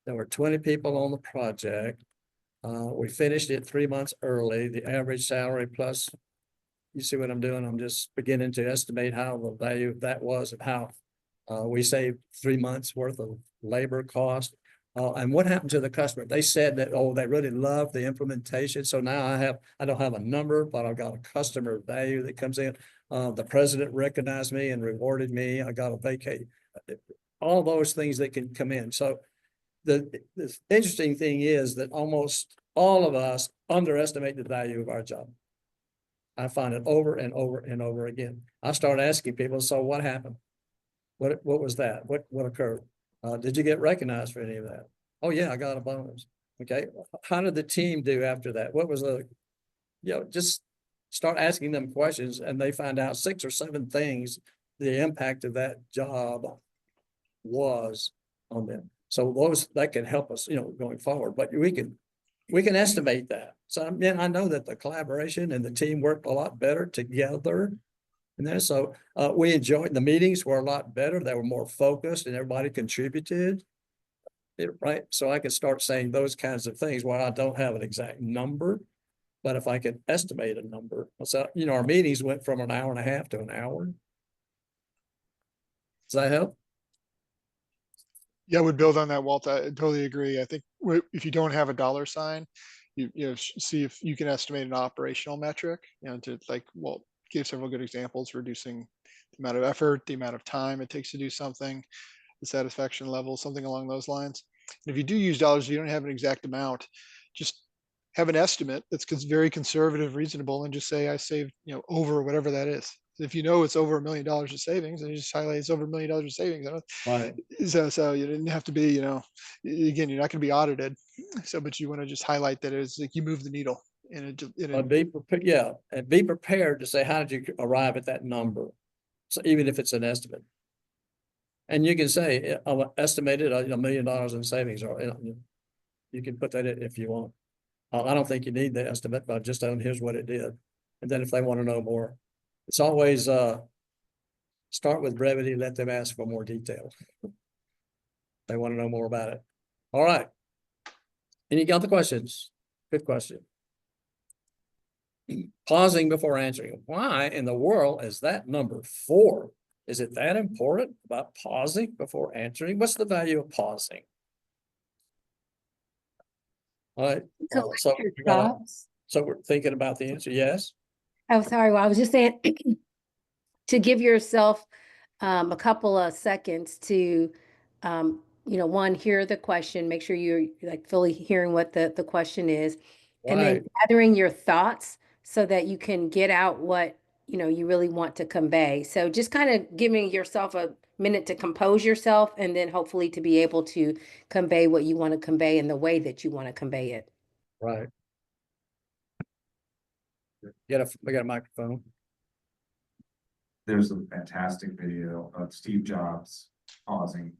There were 20 people on the project. We finished it 3 months early. The average salary plus, you see what I'm doing? I'm just beginning to estimate how the value of that was and how we saved 3 months worth of labor cost. And what happened to the customer? They said that, oh, they really loved the implementation. So now I don't have a number, but I've got a customer value that comes in. The president recognized me and rewarded me. I got a vacate. All those things that can come in. So the interesting thing is that almost all of us underestimate the value of our job. I find it over and over and over again. I start asking people, so what happened? What was that? What occurred? Did you get recognized for any of that? Oh yeah, I got a bonus. Okay. How did the team do after that? What was just start asking them questions and they find out 6 or 7 things, the impact of that job was on them. So that can help us, going forward, but we can estimate that. So I know that the collaboration and the team worked a lot better together. And then so we enjoyed the meetings were a lot better. They were more focused and everybody contributed. Right. So I could start saying those kinds of things where I don't have an exact number, but if I could estimate a number. So, our meetings went from an hour and a half to an hour. Does that help? Yeah, I would build on that, Walt. I totally agree. I think if you don't have a dollar sign, see if you can estimate an operational metric, to like, Walt gave several good examples, reducing the amount of effort, the amount of time it takes to do something, the satisfaction level, something along those lines. And if you do use dollars, you don't have an exact amount, just have an estimate that's very conservative, reasonable, and just say, I saved, over whatever that is. If it's over $1 million of savings, and you just highlight it's over $1 million of savings. Right. So you didn't have to be, again, you're not going to be audited. So, but you want to just highlight that it's like you move the needle. And be prepared, and be prepared to say, how did you arrive at that number? So even if it's an estimate. And you can say, I estimated $1 million in savings, or you can put that in if you want. I don't think you need the estimate, but just here's what it did. And then if they want to know more, it's always start with brevity, let them ask for more detail. They want to know more about it. All right. Any other questions? Good question. Pausing before answering. Why in the world is that number 4? Is it that important about pausing before answering? What's the value of pausing? All right. So we're thinking about the answer. Yes. Oh, sorry. Well, I was just saying to give yourself a couple of seconds to, one, hear the question, make sure you're like fully hearing what the question is, and then gathering your thoughts so that you can get out what, you really want to convey. So just kind of giving yourself a minute to compose yourself and then hopefully to be able to convey what you want to convey in the way that you want to convey it. Right. We got a microphone. There's a fantastic video of Steve Jobs pausing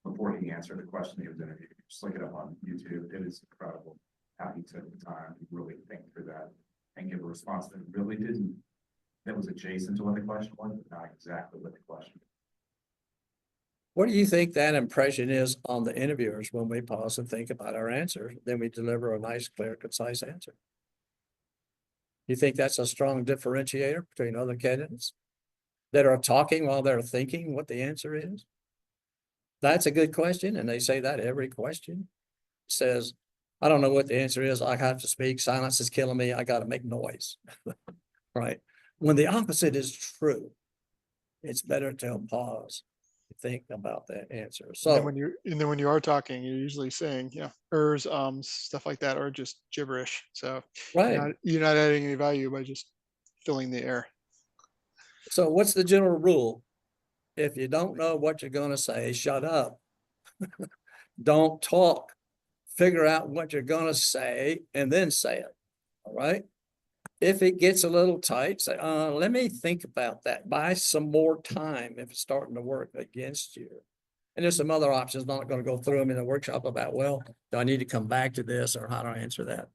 before he answered a question he was interviewed. Just look it up on YouTube. It is incredible how he took the time to really think through that and give a response that really that was adjacent to what the question was, but not exactly what the question was. What do you think that impression is on the interviewers when we pause and think about our answer? Then we deliver a nice, clear, concise answer. You think that's a strong differentiator between other candidates that are talking while they're thinking what the answer is? That's a good question. And they say that every question says, I don't know what the answer is. I have to speak. Silence is killing me. I got to make noise. Right. When the opposite is true, it's better to pause, think about that answer. So and then when you are talking, you're usually saying, stuff like that, or just gibberish. So right. you're not adding any value by just filling the air. So what's the general rule? If you don't know what you're gonna say, shut up. Don't talk. Figure out what you're gonna say and then say it, all right? If it gets a little tight, say, let me think about that. Buy some more time if it's starting to work against you. And there's some other options, not gonna go through them in the workshop about, well, do I need to come back to this or how do I answer that?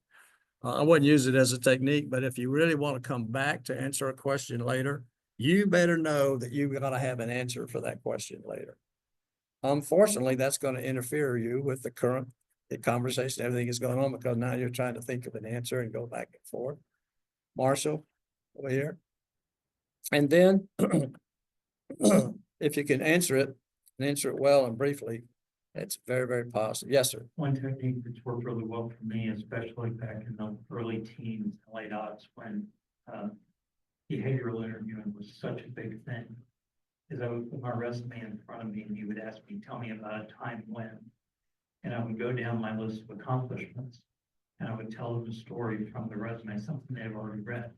I wouldn't use it as a technique, but if you really want to come back to answer a question later, you better know that you've got to have an answer for that question later. Unfortunately, that's going to interfere you with the current conversation, everything is going on, because now you're trying to think of an answer and go back and forth. Marshall, over here. And then if you can answer it and answer it well and briefly, it's very, very positive. Yes, sir. One technique that's worked really well for me, especially back in the early teens, late aughts, when behavioral interviewing was such a big thing, is I would put my resume in front of me and he would ask me, tell me about a time when, and I would go down my list of accomplishments and I would tell them a story from the resume, something they've already read.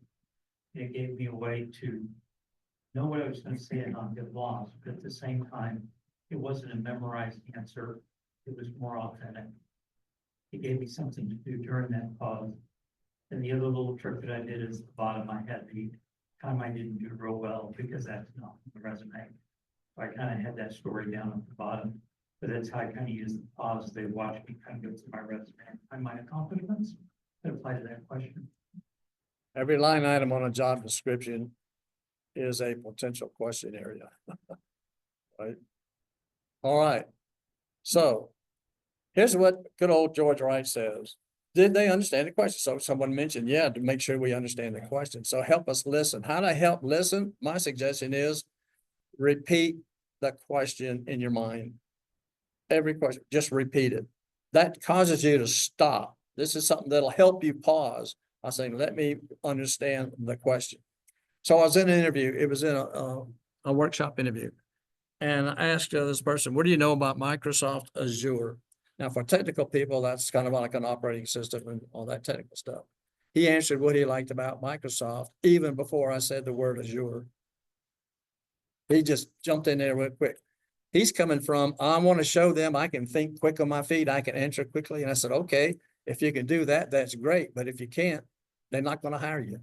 It gave me a way to know what I was going to say and not get lost, but at the same time, it wasn't a memorized answer. It was more authentic. It gave me something to do during that pause. And the other little trick that I did is the bottom I had the time I didn't do real well because that's not on the resume. So I kind of had that story down at the bottom, but that's how I kind of use the pause. They watch me kind of go through my resume and find my accomplishments that apply to that question. Every line item on a job description is a potential question area. Right? All right. So here's what good old George Wright says. Did they understand the question? So someone mentioned, yeah, to make sure we understand the question. So help us listen. How to help listen? My suggestion is repeat the question in your mind. Every question, just repeat it. That causes you to stop. This is something that'll help you pause. I was saying, let me understand the question. So I was in an interview. It was in a workshop interview. And I asked this person, what do you know about Microsoft Azure? Now, for technical people, that's kind of like an operating system and all that technical stuff. He answered what he liked about Microsoft even before I said the word Azure. He just jumped in there real quick. He's coming from, I want to show them I can think quick on my feet. I can answer quickly. And I said, okay, if you can do that, that's great. But if you can't, they're not going to hire you.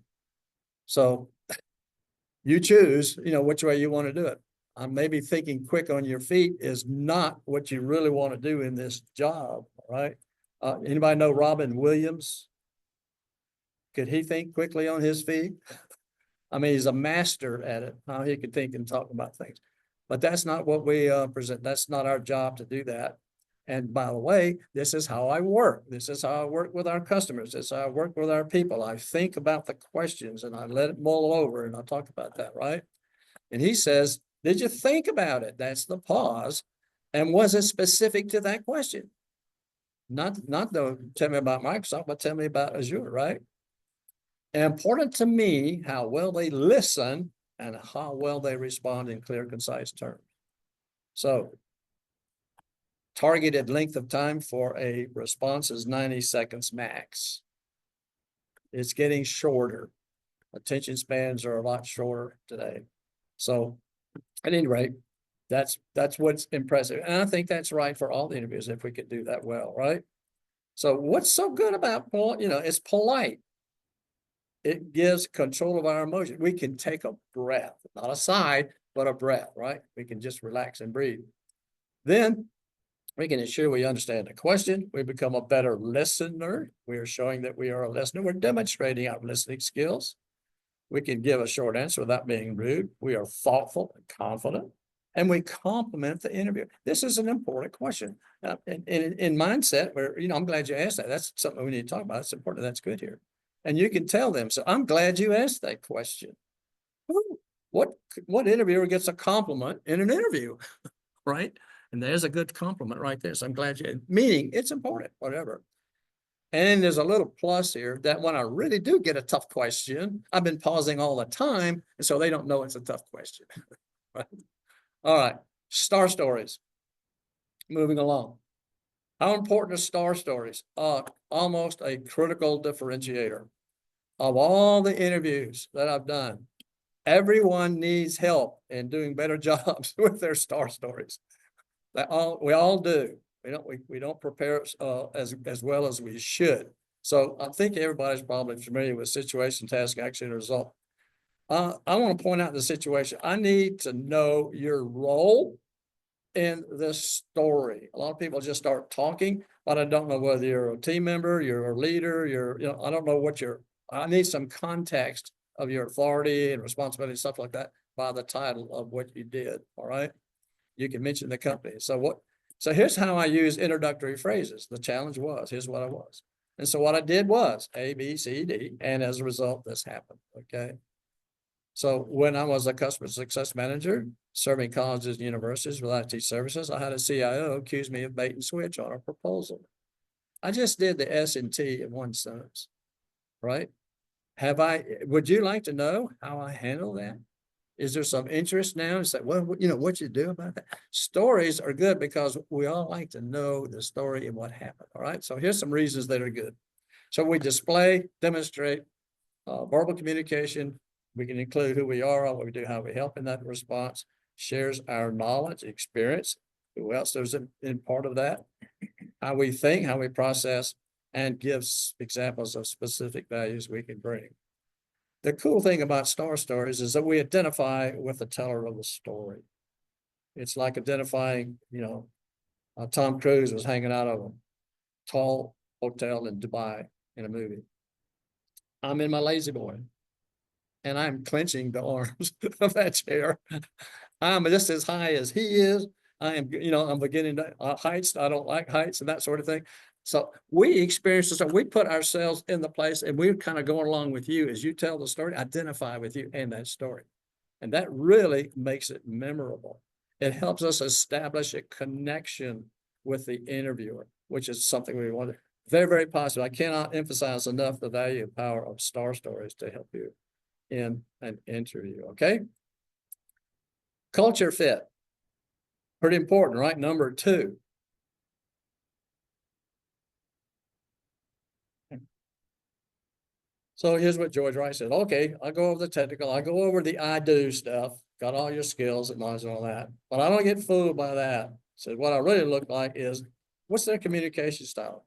So you choose, which way you want to do it. Maybe thinking quick on your feet is not what you really want to do in this job, right? Anybody know Robin Williams? Could he think quickly on his feet? I mean, he's a master at it, how he can think and talk about things. But that's not what we present. That's not our job to do that. And by the way, this is how I work. This is how I work with our customers. This is how I work with our people. I think about the questions and I let it mull over and I'll talk about that, right? And he says, did you think about it? That's the pause. And was it specific to that question? Not tell me about Microsoft, but tell me about Azure, right? And important to me, how well they listen and how well they respond in clear, concise terms. So targeted length of time for a response is 90 seconds max. It's getting shorter. Attention spans are a lot shorter today. So at any rate, that's what's impressive. And I think that's right for all the interviews if we could do that well, right? So what's so good about, it's polite. It gives control of our emotion. We can take a breath, not a sigh, but a breath, right? We can just relax and breathe. Then we can ensure we understand the question. We become a better listener. We are showing that we are a listener. We're demonstrating our listening skills. We can give a short answer without being rude. We are thoughtful and confident, and we compliment the interviewer. This is an important question. In mindset, where, I'm glad you asked that. That's something we need to talk about. It's important. That's good here. And you can tell them, so I'm glad you asked that question. What interviewer gets a compliment in an interview, right? And there's a good compliment right there. So I'm glad meaning it's important, whatever. And there's a little plus here that when I really do get a tough question, I've been pausing all the time. And so they don't know it's a tough question. Right? All right. Star stories. Moving along. How important are star stories? Almost a critical differentiator. of all the interviews that I've done, everyone needs help in doing better jobs with their star stories. We all do. We don't prepare as well as we should. So I think everybody's probably familiar with situation, task, action, and result. I want to point out the situation. I need to know your role in this story. A lot of people just start talking, but I don't know whether you're a team member, you're a leader, I don't know I need some context of your authority and responsibility, stuff like that, by the title of what you did. All right. You can mention the company. So here's how I use introductory phrases. The challenge was, here's what I was. And so what I did was A, B, C, D, and as a result, this happened. Okay. So when I was a customer success manager, serving colleges and universities with IT services, I had a CIO accuse me of bait and switch on a proposal. I just did the S&T in one sentence, right? Would you like to know how I handle that? Is there some interest now? It's like, well, what you do about that? Stories are good because we all like to know the story and what happened. All right. So here's some reasons that are good. So we display, demonstrate verbal communication. We can include who we are, what we do, how we help in that response, shares our knowledge, experience, who else is in part of that, how we think, how we process, and gives examples of specific values we can bring. The cool thing about star stories is that we identify with the teller of the story. It's like identifying, Tom Cruise was hanging out of a tall hotel in Dubai in a movie. I'm in my lazy boy and I'm clenching the arms of that chair. I'm just as high as he is. I'm beginning to heights. I don't like heights and that sort of thing. So we experience this, so we put ourselves in the place and we're kind of going along with you as you tell the story, identify with you in that story. And that really makes it memorable. It helps us establish a connection with the interviewer, which is something we want to, very, very positive. I cannot emphasize enough the value and power of star stories to help you in an interview, okay? Culture fit, pretty important, right? Number 2. So here's what George Wright said. Okay, I go over the technical, I go over the I do stuff, got all your skills and knowledge and all that, but I don't get fooled by that. So what I really look like is, what's their communication style?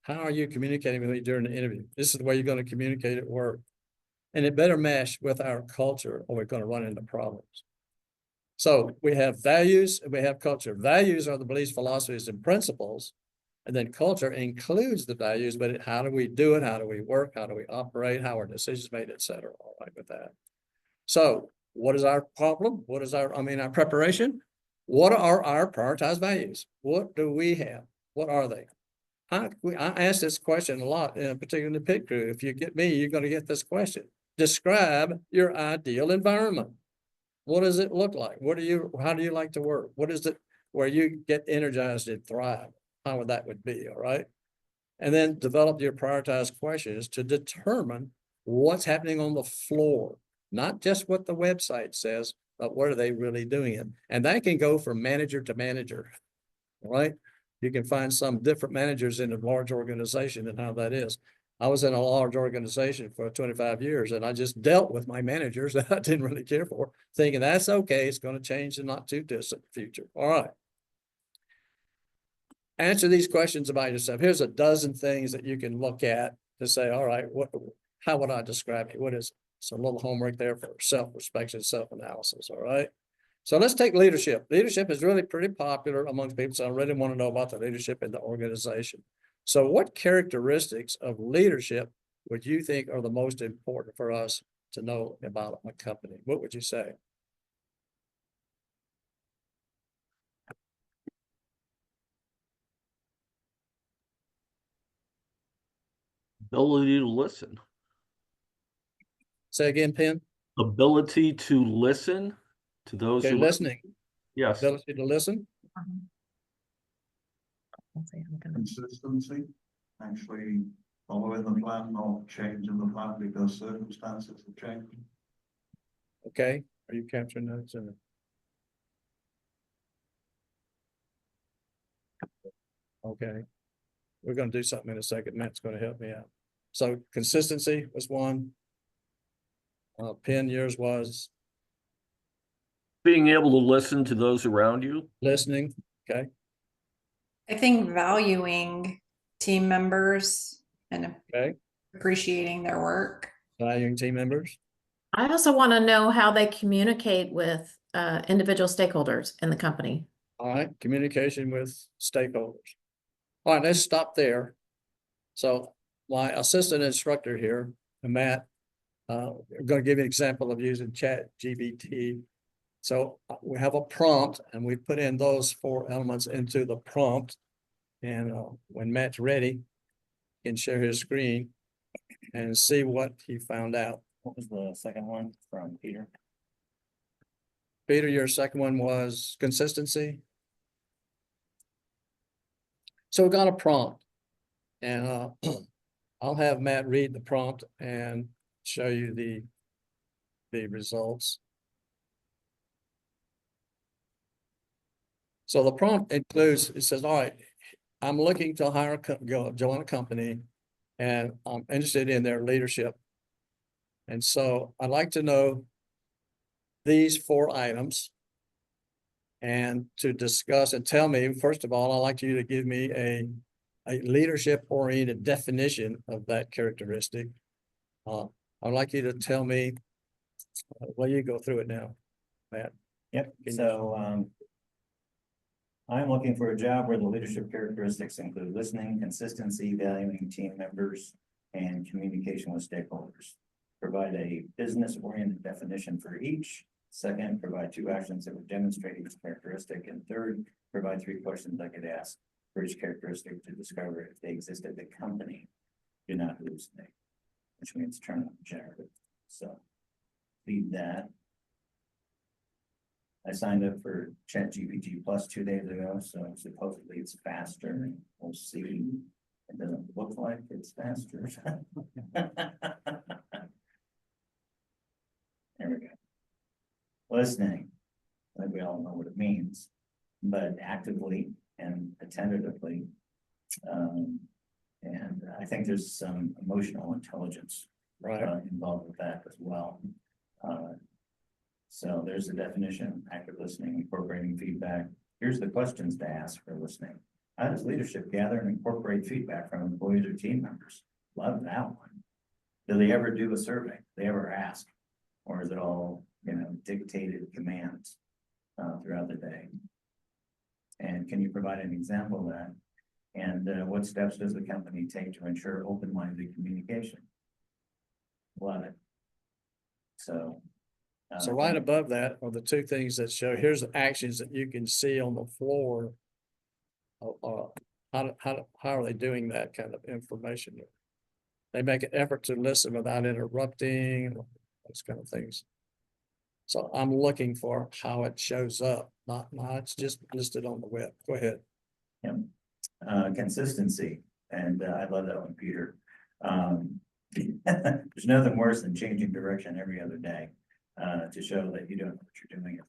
How are you communicating with me during the interview? This is the way you're going to communicate at work. And it better mesh with our culture or we're going to run into problems. So we have values and we have culture. Values are the beliefs, philosophies, and principles. And then culture includes the values, but how do we do it? How do we work? How do we operate? How are decisions made, et cetera? All right with that. So what is our problem? What is our preparation? What are our prioritized values? What do we have? What are they? I ask this question a lot, particularly in the pit crew. If you get me, you're going to get this question. Describe your ideal environment. What does it look like? How do you like to work? What is it where you get energized and thrive? How would that be, all right? And then develop your prioritized questions to determine what's happening on the floor, not just what the website says, but what are they really doing it? And that can go from manager to manager, all right? You can find some different managers in a large organization and how that is. I was in a large organization for 25 years and I just dealt with my managers that I didn't really care for, thinking that's okay. It's going to change in not too distant future. All right. Answer these questions about yourself. Here's a dozen things that you can look at to say, all right, how would I describe you? What is it? So a little homework there for self-reflection, self-analysis. All right. So let's take leadership. Leadership is really pretty popular amongst people. So I really want to know about the leadership in the organization. So what characteristics of leadership would you think are the most important for us to know about a company? What would you say? Ability to listen. Say again, Penn. Ability to listen to those Okay, who listening. Yes. Ability to listen. Consistency, actually following the plan, not changing the plan because circumstances have changed. Okay, are you capturing notes? Okay, we're going to do something in a second. Matt's going to help me out. So consistency was one. Pen, yours was Being able to listen to those around you. listening, okay? I think valuing team members and Okay. appreciating their work. Valuing team members. I also want to know how they communicate with individual stakeholders in the company. All right, communication with stakeholders. All right, let's stop there. So my assistant instructor here, Matt, I'm going to give you an example of using ChatGPT. So we have a prompt and we put in those 4 elements into the prompt. And when Matt's ready, he can share his screen and see what he found out. What was the second one from Peter? Peter, your second one was consistency. So we got a prompt and I'll have Matt read the prompt and show you the results. So the prompt includes, it says, all right, I'm looking to hire join a company and I'm interested in their leadership. And so I'd like to know these 4 items and to discuss and tell me, first of all, I'd like you to give me a leadership oriented definition of that characteristic. I'd like you to tell me, well, you go through it now, Matt. Yep, so I'm looking for a job where the leadership characteristics include listening, consistency, valuing team members, and communication with stakeholders. Provide a business-oriented definition for each. Second, provide 2 actions that would demonstrate each characteristic. And third, provide 3 questions I could ask for each characteristic to discover if they exist at the company. Do not hallucinate, which means turn on generative. So feed that. I signed up for ChatGPT Plus 2 days ago, so supposedly it's faster. We'll see. It doesn't look like it's faster. There we go. Listening. I think we all know what it means, but actively and attentively. And I think there's some emotional intelligence involved with that as well. So there's the definition: active listening, incorporating feedback. Here's the questions to ask for listening. How does leadership gather and incorporate feedback from employees or team members? Love that one. Do they ever do a survey? Do they ever ask? Or is it all, dictated commands throughout the day? And can you provide an example of that? And what steps does the company take to ensure open-minded communication? Love it. So right above that are the 2 things that show, here's the actions that you can see on the floor. How are they doing that kind of information? They make an effort to listen without interrupting, those kind of things. So I'm looking for how it shows up, not it's just listed on the web. Go ahead. Yeah. Consistency, and I love that one, Peter. There's nothing worse than changing direction every other day to show that you don't know what you're doing.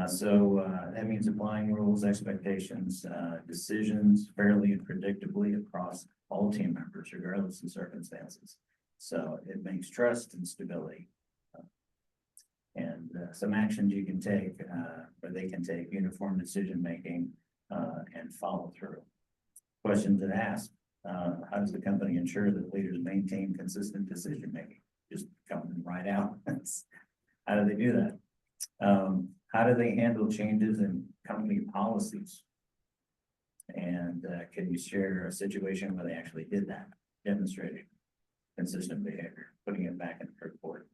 So that means applying rules, expectations, decisions fairly and predictably across all team members, regardless of circumstances. So it makes trust and stability. And some actions you can take, or they can take: uniform decision-making and follow through. Questions that ask: how does the company ensure that leaders maintain consistent decision-making? Just coming right out. How do they do that? How do they handle changes in company policies? And can you share a situation where they actually did that, demonstrating consistent behavior, putting it back in the report?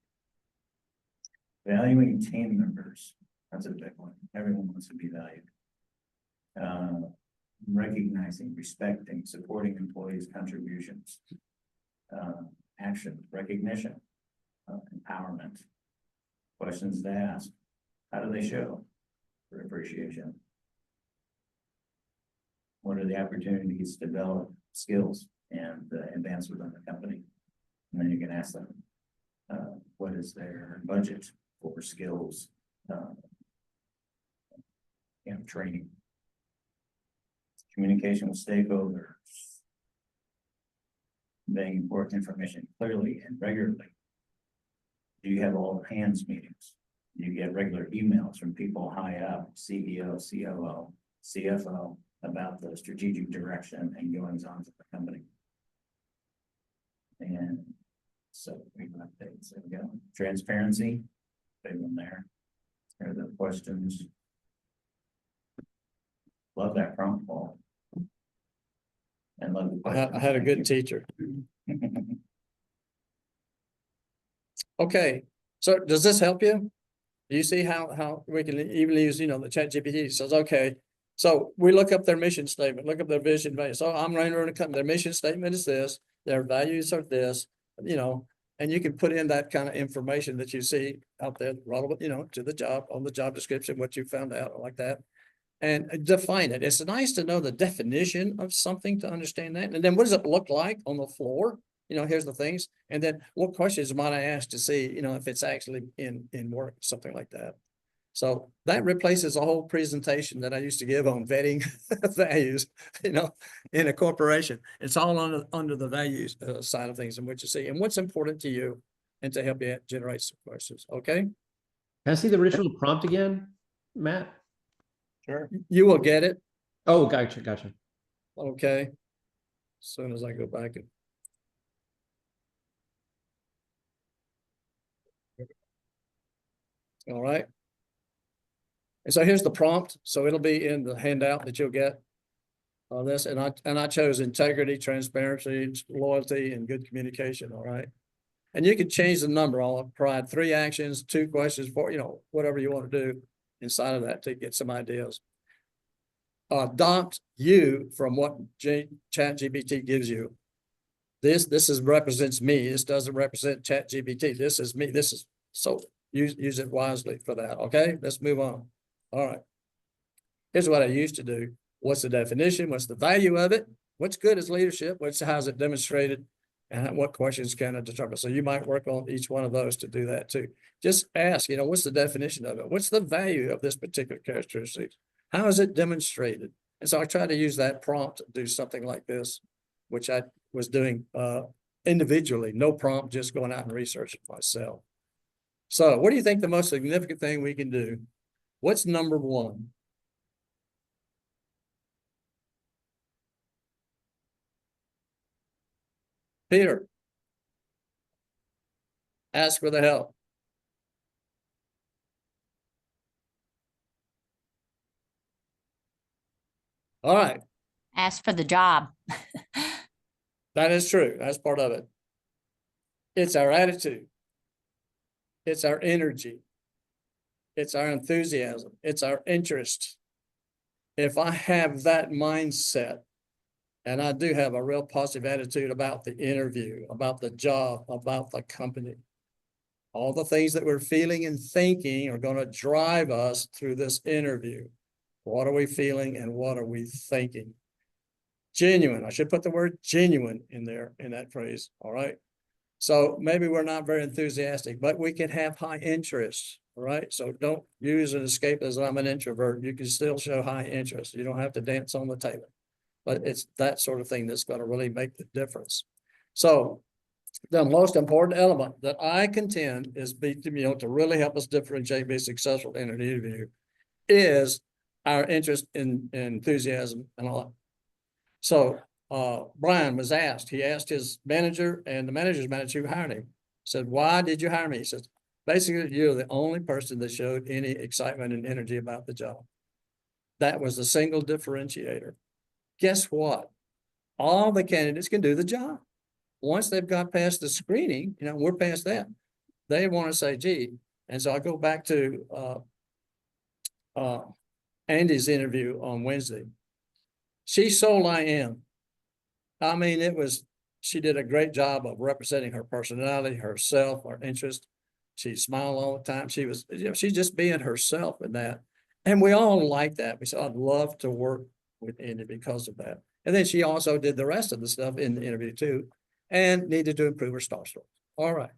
Valuing team members, that's a big one. Everyone wants to be valued. Recognizing, respecting, supporting employees' contributions. Action, recognition, empowerment. Questions to ask: how do they show for appreciation? What are the opportunities to develop skills and advance within the company? And then you can ask them, what is their budget for skills, training? Communication with stakeholders. conveying important information clearly and regularly? Do you have all hands meetings? Do you get regular emails from people high up, CEO, COO, CFO, about the strategic direction and goings on of the company? And so we can update. So we go. Transparency, big one there. Here are the questions. Love that prompt, Paul. And love the I had a good teacher. Okay, so does this help you? Do you see how we can even use, the chat GPT says, okay, so we look up their mission statement, look up their vision, value. So I'm running around a company, their mission statement is this, their values are this, and you can put in that kind of information that you see out there relevant, to the job, on the job description, what you found out like that. And define it. It's nice to know the definition of something to understand that. And then what does it look like on the floor? Here's the things. And then what questions might I ask to see, if it's actually in work, something like that. So that replaces a whole presentation that I used to give on vetting values, in a corporation. It's all under the values side of things and what you see and what's important to you and to help you generate some questions. Okay. Can I see the original prompt again, Matt? Sure. You will get it. Oh, gotcha. Okay. As soon as I go back and. All right. And so here's the prompt. So it'll be in the handout that you'll get on this. And I chose integrity, transparency, loyalty, and good communication. All right. And you can change the number. I'll provide 3 actions, 2 questions, 4, whatever you want to do inside of that to get some ideas. Adopt you from what ChatGPT gives you. This represents me. This doesn't represent ChatGPT. This is me. This is so use it wisely for that. Okay, let's move on. All right. Here's what I used to do. What's the definition? What's the value of it? What's good as leadership? How's it demonstrated? And what questions can it determine? So you might work on each one of those to do that too. Just ask, what's the definition of it? What's the value of this particular characteristic? How is it demonstrated? And so I try to use that prompt to do something like this, which I was doing individually, no prompt, just going out and researching myself. So what do you think the most significant thing we can do? What's number 1? Peter, ask for the help. All right. Ask for the job. That is true. That's part of it. It's our attitude. It's our energy. It's our enthusiasm. It's our interest. If I have that mindset, and I do have a real positive attitude about the interview, about the job, about the company, all the things that we're feeling and thinking are going to drive us through this interview. What are we feeling and what are we thinking? Genuine. I should put the word genuine in there in that phrase. All right. So maybe we're not very enthusiastic, but we can have high interest. All right. So don't use an escape as I'm an introvert. You can still show high interest. You don't have to dance on the table, but it's that sort of thing that's going to really make the difference. So the most important element that I contend is to really help us differentiate, be successful in an interview is our interest in enthusiasm and all that. So Brian was asked, he asked his manager and the manager's manager who hired him, said, why did you hire me? He says, basically, you're the only person that showed any excitement and energy about the job. That was the single differentiator. Guess what? All the candidates can do the job. Once they've got past the screening, we're past that. They want to say, gee, and so I go back to Andy's interview on Wednesday. She sold I am. I mean, she did a great job of representing her personality, herself, her interest. She smiled all the time. She was, she's just being herself in that. And we all like that. We said, I'd love to work with Andy because of that. And then she also did the rest of the stuff in the interview too, and needed to improve her star score. All right.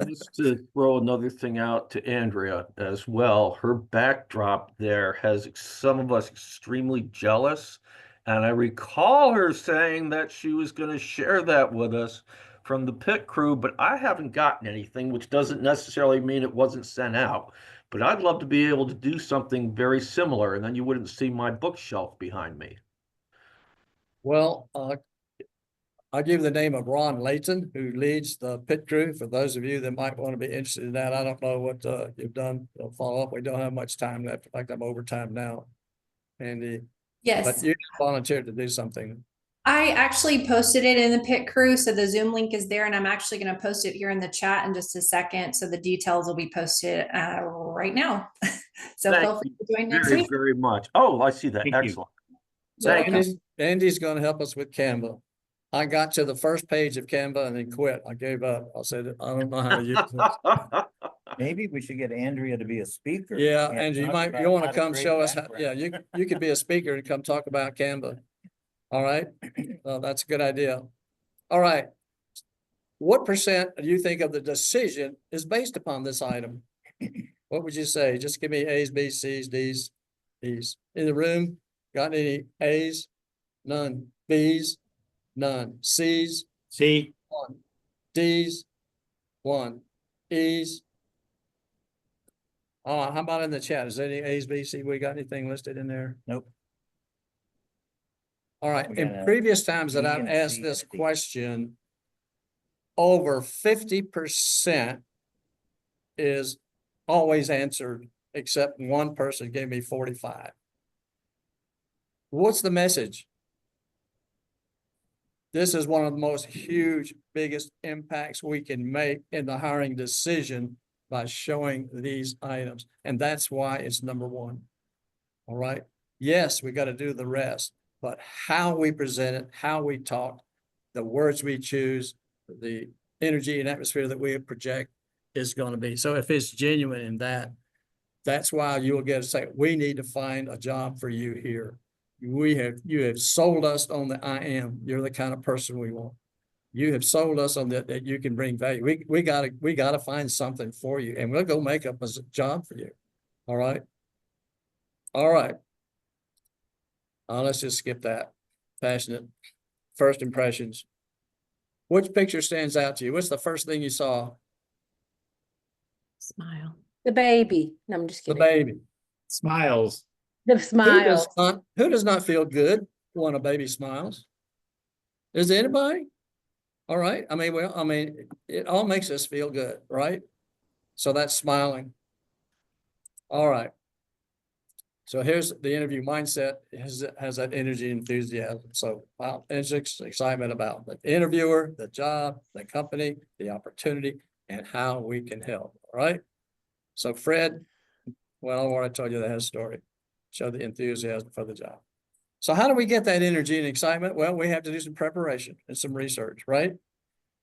Just to throw another thing out to Andrea as well, her backdrop there has some of us extremely jealous. And I recall her saying that she was going to share that with us from the pit crew, but I haven't gotten anything, which doesn't necessarily mean it wasn't sent out. But I'd love to be able to do something very similar, and then you wouldn't see my bookshelf behind me. Well, I'll give the name of Ron Layton, who leads the pit crew. For those of you that might want to be interested in that, I don't know what you've done. Follow up. We don't have much time left. In fact, I'm over time now. Andy. Yes. But you volunteered to do something. I actually posted it in the pit crew. So the Zoom link is there, and I'm actually going to post it here in the chat in just a second. So the details will be posted right now. So Thank feel free to join next very, week. very much. Oh, I see that. Thank you. Excellent. So Thank you. Andy's going to help us with Canva. I got to the first page of Canva and then quit. I gave up. I said, I don't know how to use it. Maybe we should get Andrea to be a speaker. Yeah, and and you talk might, about you want how to come create show us, background. yeah, you could be a speaker and come talk about Canva. All right, that's a good idea. All right. What percent do you think of the decision is based upon this item? What would you say? Just give me A's, B's, C's, D's, E's. In the room, got any A's? None. B's? None. C's? C. 1. D's? 1. E's? Oh, how about in the chat? Is there any A's, B's, C? We got anything listed in there? Nope. All right. We In got a previous times that B I've and a asked C this and a D. question, over 50% is always answered, except one person gave me 45. What's the message? This is one of the most huge, biggest impacts we can make in the hiring decision by showing these items. And that's why it's number one. All right. Yes, we got to do the rest, but how we present it, how we talk, the words we choose, the energy and atmosphere that we project is going to be. So if it's genuine in that, that's why you'll get to say, we need to find a job for you here. You have sold us on the I am. You're the kind of person we want. You have sold us on that you can bring value. We gotta find something for you, and we'll go make up a job for you. All right. All right. Let's just skip that. Passionate. First impressions. Which picture stands out to you? What's the first thing you saw? Smile. The baby. No, I'm just The kidding. baby. Smiles. The smile. Who does not feel good when a baby smiles? Is anybody? All right. I mean, it all makes us feel good, right? So that's smiling. All right. So here's the interview mindset has that energy, enthusiasm. So wow, there's excitement about the interviewer, the job, the company, the opportunity, and how we can help. All right. So Fred, well, I already told you that story. Show the enthusiasm for the job. So how do we get that energy and excitement? Well, we have to do some preparation and some research, right?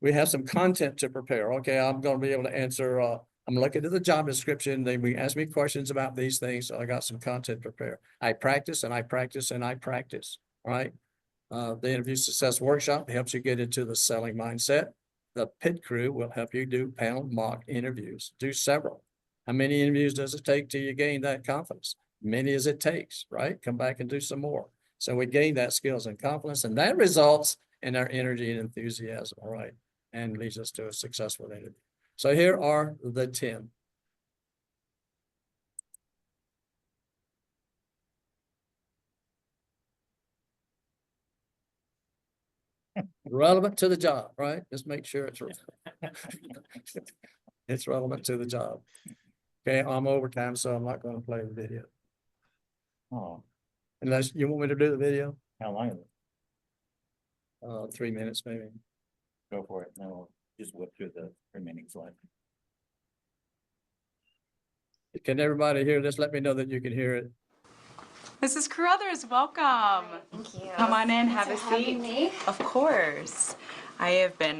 We have some content to prepare. Okay, I'm going to be able to answer. I'm looking at the job description. They ask me questions about these things. So I got some content to prepare. I practice and I practice and I practice. Right. The interview success workshop helps you get into the selling mindset. The pit crew will help you do panel mock interviews. Do several. How many interviews does it take till you gain that confidence? Many as it takes. Right. Come back and do some more. So we gain that skills and confidence, and that results in our energy and enthusiasm. All right. And leads us to a successful interview. So here are the 10. Relevant to the job, right? Just make sure it's it's relevant to the job. Okay, I'm overtime, so I'm not going to play the video. Oh, Unless you want me to do the video. how long is it? 3 minutes maybe. Go for it. Then we'll just whip through the remaining slides. Can everybody hear this? Let me know that you can hear it. Mrs. Carruthers, welcome. Thank you. Come on in, have a Thanks for having seat. me. Of course. I have been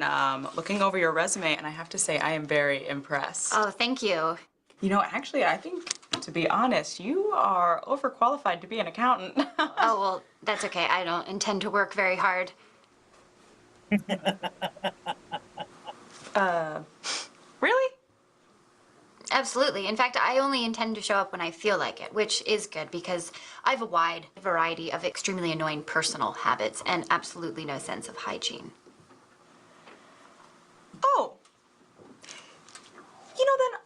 looking over your resume, and I have to say I am very impressed. Oh, thank you. You know, actually, I think, to be honest, you are overqualified to be an accountant. Oh, well, that's okay. I don't intend to work very hard. Really? Absolutely. In fact, I only intend to show up when I feel like it, which is good because I have a wide variety of extremely annoying personal habits and absolutely no sense of hygiene. Oh, then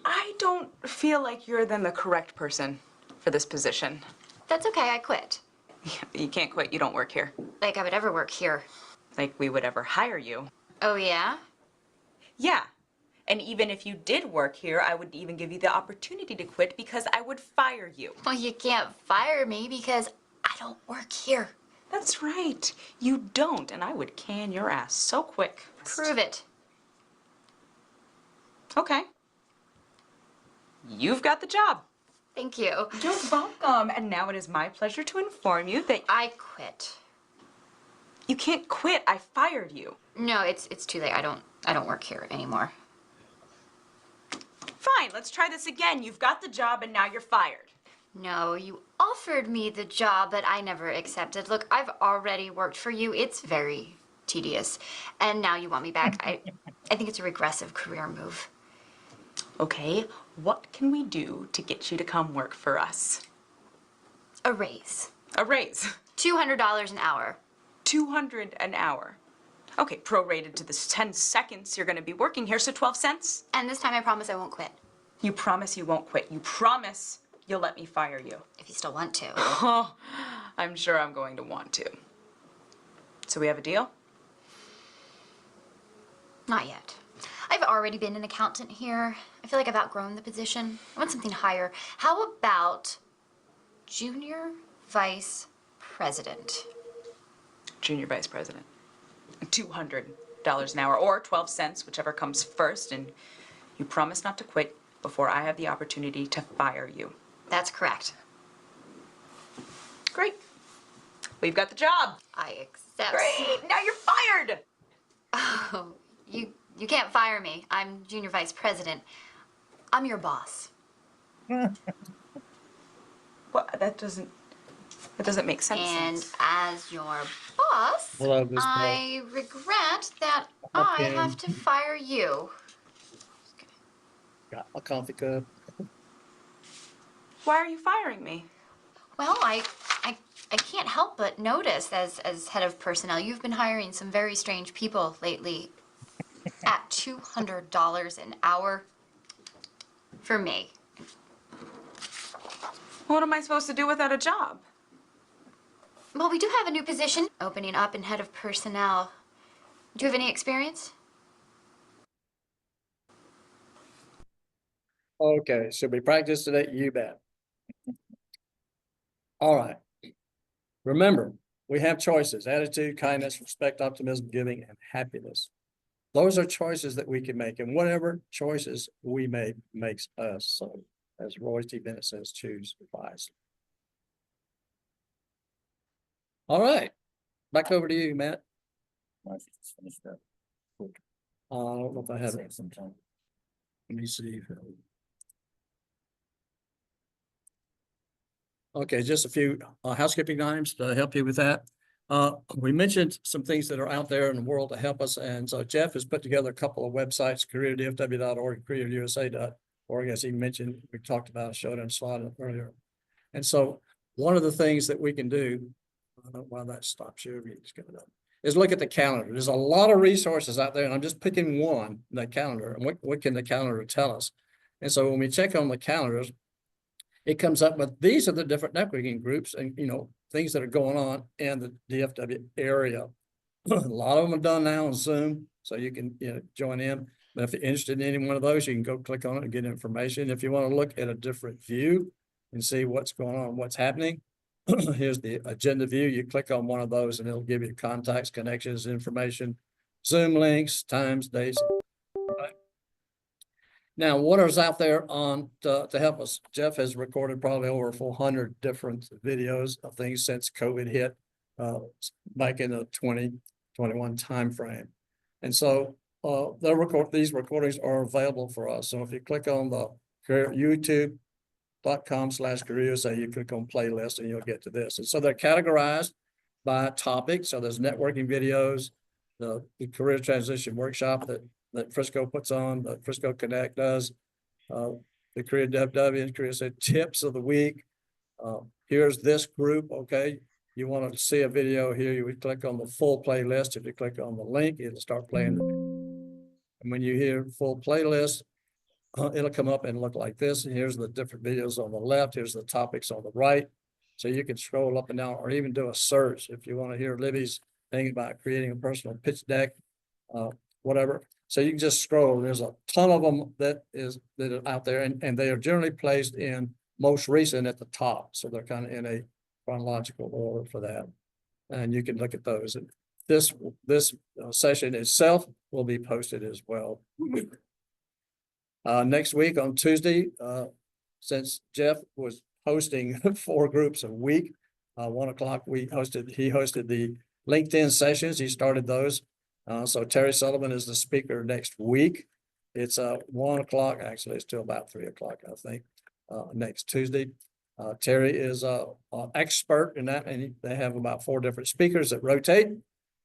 I don't feel like you're then the correct person for this position. That's okay, I quit. You can't quit, you don't work here. Like I would ever work here. Like we would ever hire you. Oh, yeah? Yeah. And even if you did work here, I would even give you the opportunity to quit because I would fire you. Well, you can't fire me because I don't work here. That's right. You don't, and I would can your ass so quick. Prove it. Okay. You've got the job. Thank you. You're welcome. And now it is my pleasure to inform you that I quit. You can't quit. I fired you. No, it's too late. I don't work here anymore. Fine, let's try this again. You've got the job and now you're fired. No, you offered me the job, but I never accepted. Look, I've already worked for you. It's very tedious. And now you want me back. I think it's a regressive career move. Okay, what can we do to get you to come work for us? A raise. A raise. $200 an hour. $200 an hour. Okay, prorated to the 10 seconds you're gonna be working here, so 12 cents. And this time I promise I won't quit. You promise you won't quit. You promise you'll let me fire you. If you still want to. Oh, I'm sure I'm going to want to. So we have a deal? Not yet. I've already been an accountant here. I feel like I've outgrown the position. I want something higher. How about junior vice president? Junior vice president. $200 an hour or 12 cents, whichever comes first, and you promise not to quit before I have the opportunity to fire you. That's correct. Great. We've got the job. I accept. Great. Now you're fired. Oh, you can't fire me. I'm junior vice president. I'm your boss. Well, that doesn't make sense. And as your boss, I regret that I have to fire you. Got my coffee cup. Why are you firing me? Well, I can't help but notice as head of personnel, you've been hiring some very strange people lately at $200 an hour for me. What am I supposed to do without a job? Well, we do have a new position opening up in head of personnel. Do you have any experience? Okay, should we practice today? You bet. All right. Remember, we have choices: attitude, kindness, respect, optimism, giving, and happiness. Those are choices that we can make, and whatever choices we make makes us. So, as Roy T. Bennett says, choose wisely. All right, back over to you, Matt. I should just finish that. I don't know if I have Save it. some time. Let me see. Okay, just a few housekeeping items to help you with that. We mentioned some things that are out there in the world to help us. And so Jeff has put together a couple of websites, careerdfw.org, careerusa.org, as he mentioned, we talked about, showed on a slide earlier. And so one of the things that we can do, I don't know why that stops you, just get it up, is look at the calendar. There's a lot of resources out there, and I'm just picking one, the calendar, and what can the calendar tell us? And so when we check on the calendars, it comes up with these are the different networking groups and, things that are going on in the DFW area. A lot of them are done now on Zoom, so you can join in. But if you're interested in any one of those, you can go click on it and get information. If you want to look at a different view and see what's going on, what's happening, here's the agenda view. You click on one of those and it'll give you contacts, connections, information, Zoom links, times, days. Now, what is out there to help us? Jeff has recorded probably over 400 different videos of things since COVID hit back in the 2021 timeframe. And so these recordings are available for us. So if you click on the youtube.com/careerusa, you click on playlist and you'll get to this. And so they're categorized by topic. So there's networking videos, the career transition workshop that Frisco puts on, that Frisco Connect does. The Career WW and Career said tips of the week. Here's this group, okay? You want to see a video here, you would click on the full playlist. If you click on the link, it'll start playing. And when you hear full playlist, it'll come up and look like this. And here's the different videos on the left. Here's the topics on the right. So you can scroll up and down or even do a search if you want to hear Libby's thing about creating a personal pitch deck, whatever. So you can just scroll. There's a ton of them that are out there, and they are generally placed in most recent at the top. So they're kind of in a chronological order for that. And you can look at those. And this session itself will be posted as well. Next week on Tuesday, since Jeff was hosting 4 groups a week, 1 o'clock he hosted the LinkedIn sessions. He started those. So Terry Sullivan is the speaker next week. It's 1 o'clock, actually it's till about 3 o'clock, I think, next Tuesday. Terry is an expert in that, and they have about 4 different speakers that rotate.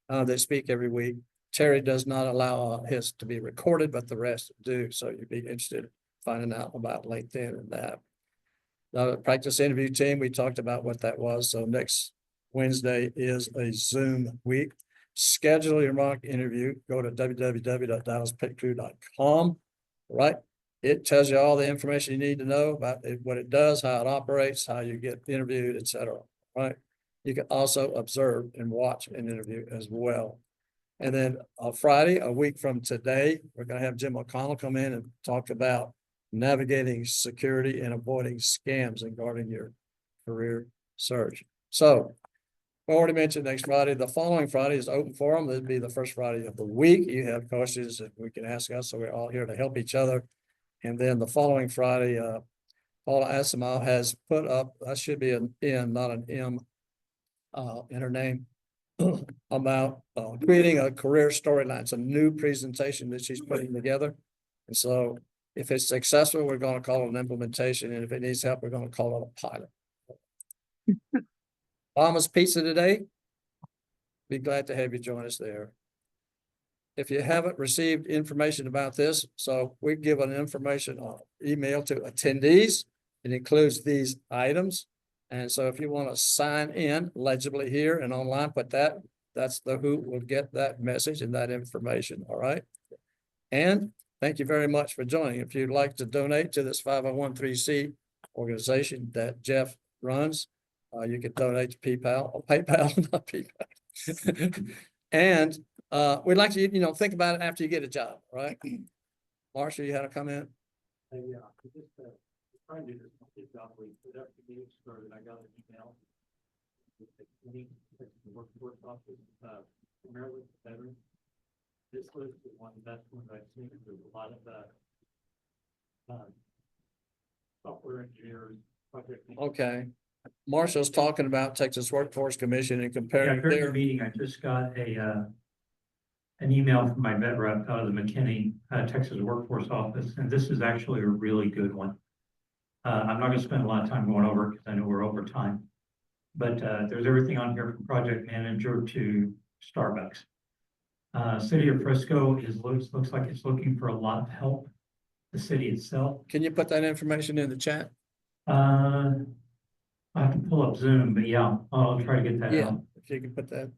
They speak every week. Terry does not allow his to be recorded, but the rest do. So you'd be interested in finding out about LinkedIn and that. The practice interview team, we talked about what that was. So next Wednesday is a Zoom week. Schedule your mock interview. Go to www.dallaspitcrew.com. Right. It tells you all the information you need to know about what it does, how it operates, how you get interviewed, etc. Right. You can also observe and watch an interview as well. And then on Friday, a week from today, we're going to have Jim O'Connell come in and talk about navigating security and avoiding scams and guarding your career search. So I already mentioned next Friday. The following Friday is open forum. That'd be the first Friday of the week. You have questions that we can ask us. So we're all here to help each other. And then the following Friday, Paula Asimov has put up, that should be an N, not an M in her name, about creating a career storyline. It's a new presentation that she's putting together. And so if it's successful, we're going to call it an implementation. And if it needs help, we're going to call it a pilot. Mama's Pizza today. Be glad to have you join us there. If you haven't received information about this, so we've given information on email to attendees. It includes these items. And so if you want to sign in legibly here and online, put that, that's who will get that message and that information. All right. And thank you very much for joining. If you'd like to donate to this 501(c) organization that Jeff runs, you can donate to PayPal or PayPal, not PayPal. And we'd like to, think about it after you get a job, right? Marcia, you had a comment? Yeah, just trying to do this job we put up the meeting started. I got an email. Workforce office, primarily veterans. This was one of the best ones I've seen. There's a lot of software engineers, project. Okay. Marshall's talking about Texas Workforce Commission and comparing during their the meeting, I just got an email from my vet rep out of the McKinney, Texas Workforce Office, and this is actually a really good one. I'm not going to spend a lot of time going over it because I know we're over time, but there's everything on here from project manager to Starbucks. City of Frisco looks like it's looking for a lot of help. The city itself. Can you put that information in the chat? I have to pull up Zoom, but yeah, I'll try to get that out. If you can put that.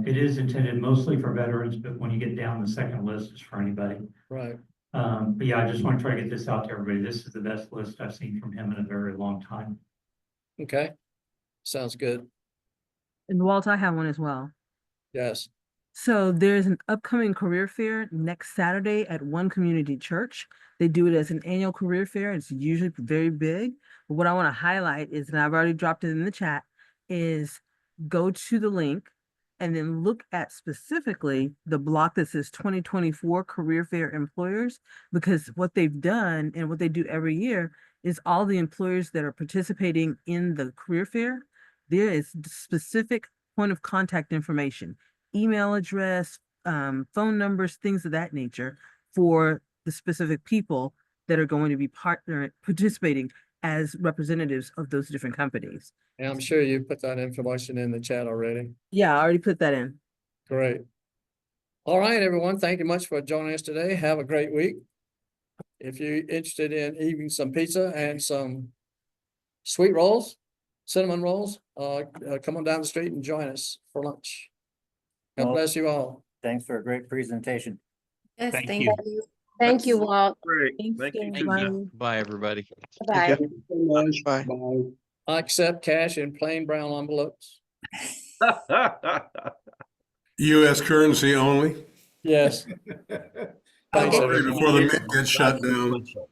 It is intended mostly for veterans, but when you get down the second list, it's for anybody. Right. But yeah, I just want to try to get this out to everybody. This is the best list I've seen from him in a very long time. Okay. Sounds good. And Walt, I have one as well. Yes. So there's an upcoming career fair next Saturday at One Community Church. They do it as an annual career fair. It's usually very big. But what I want to highlight is, and I've already dropped it in the chat, is go to the link and then look at specifically the block that says 2024 Career Fair Employers, because what they've done and what they do every year is all the employers that are participating in the career fair, there is specific point of contact information, email address, phone numbers, things of that nature for the specific people that are going to be participating as representatives of those different companies. And I'm sure you put that information in the chat already. Yeah, I already put that in. Great. All right, everyone. Thank you much for joining us today. Have a great week. if you're interested in eating some pizza and some sweet rolls, cinnamon rolls, come on down the street and join us for lunch. God Well, bless you all. Thanks for a great presentation. Yes, Thank thank you. you. Thank you, Walt. Great. Thanks, Thank you. Bye. Jeff. Bye, everybody. Bye. Bye. I accept cash in plain brown envelopes. US currency only. Yes. Before Thanks, the everyone. mint gets shut down. Consequential.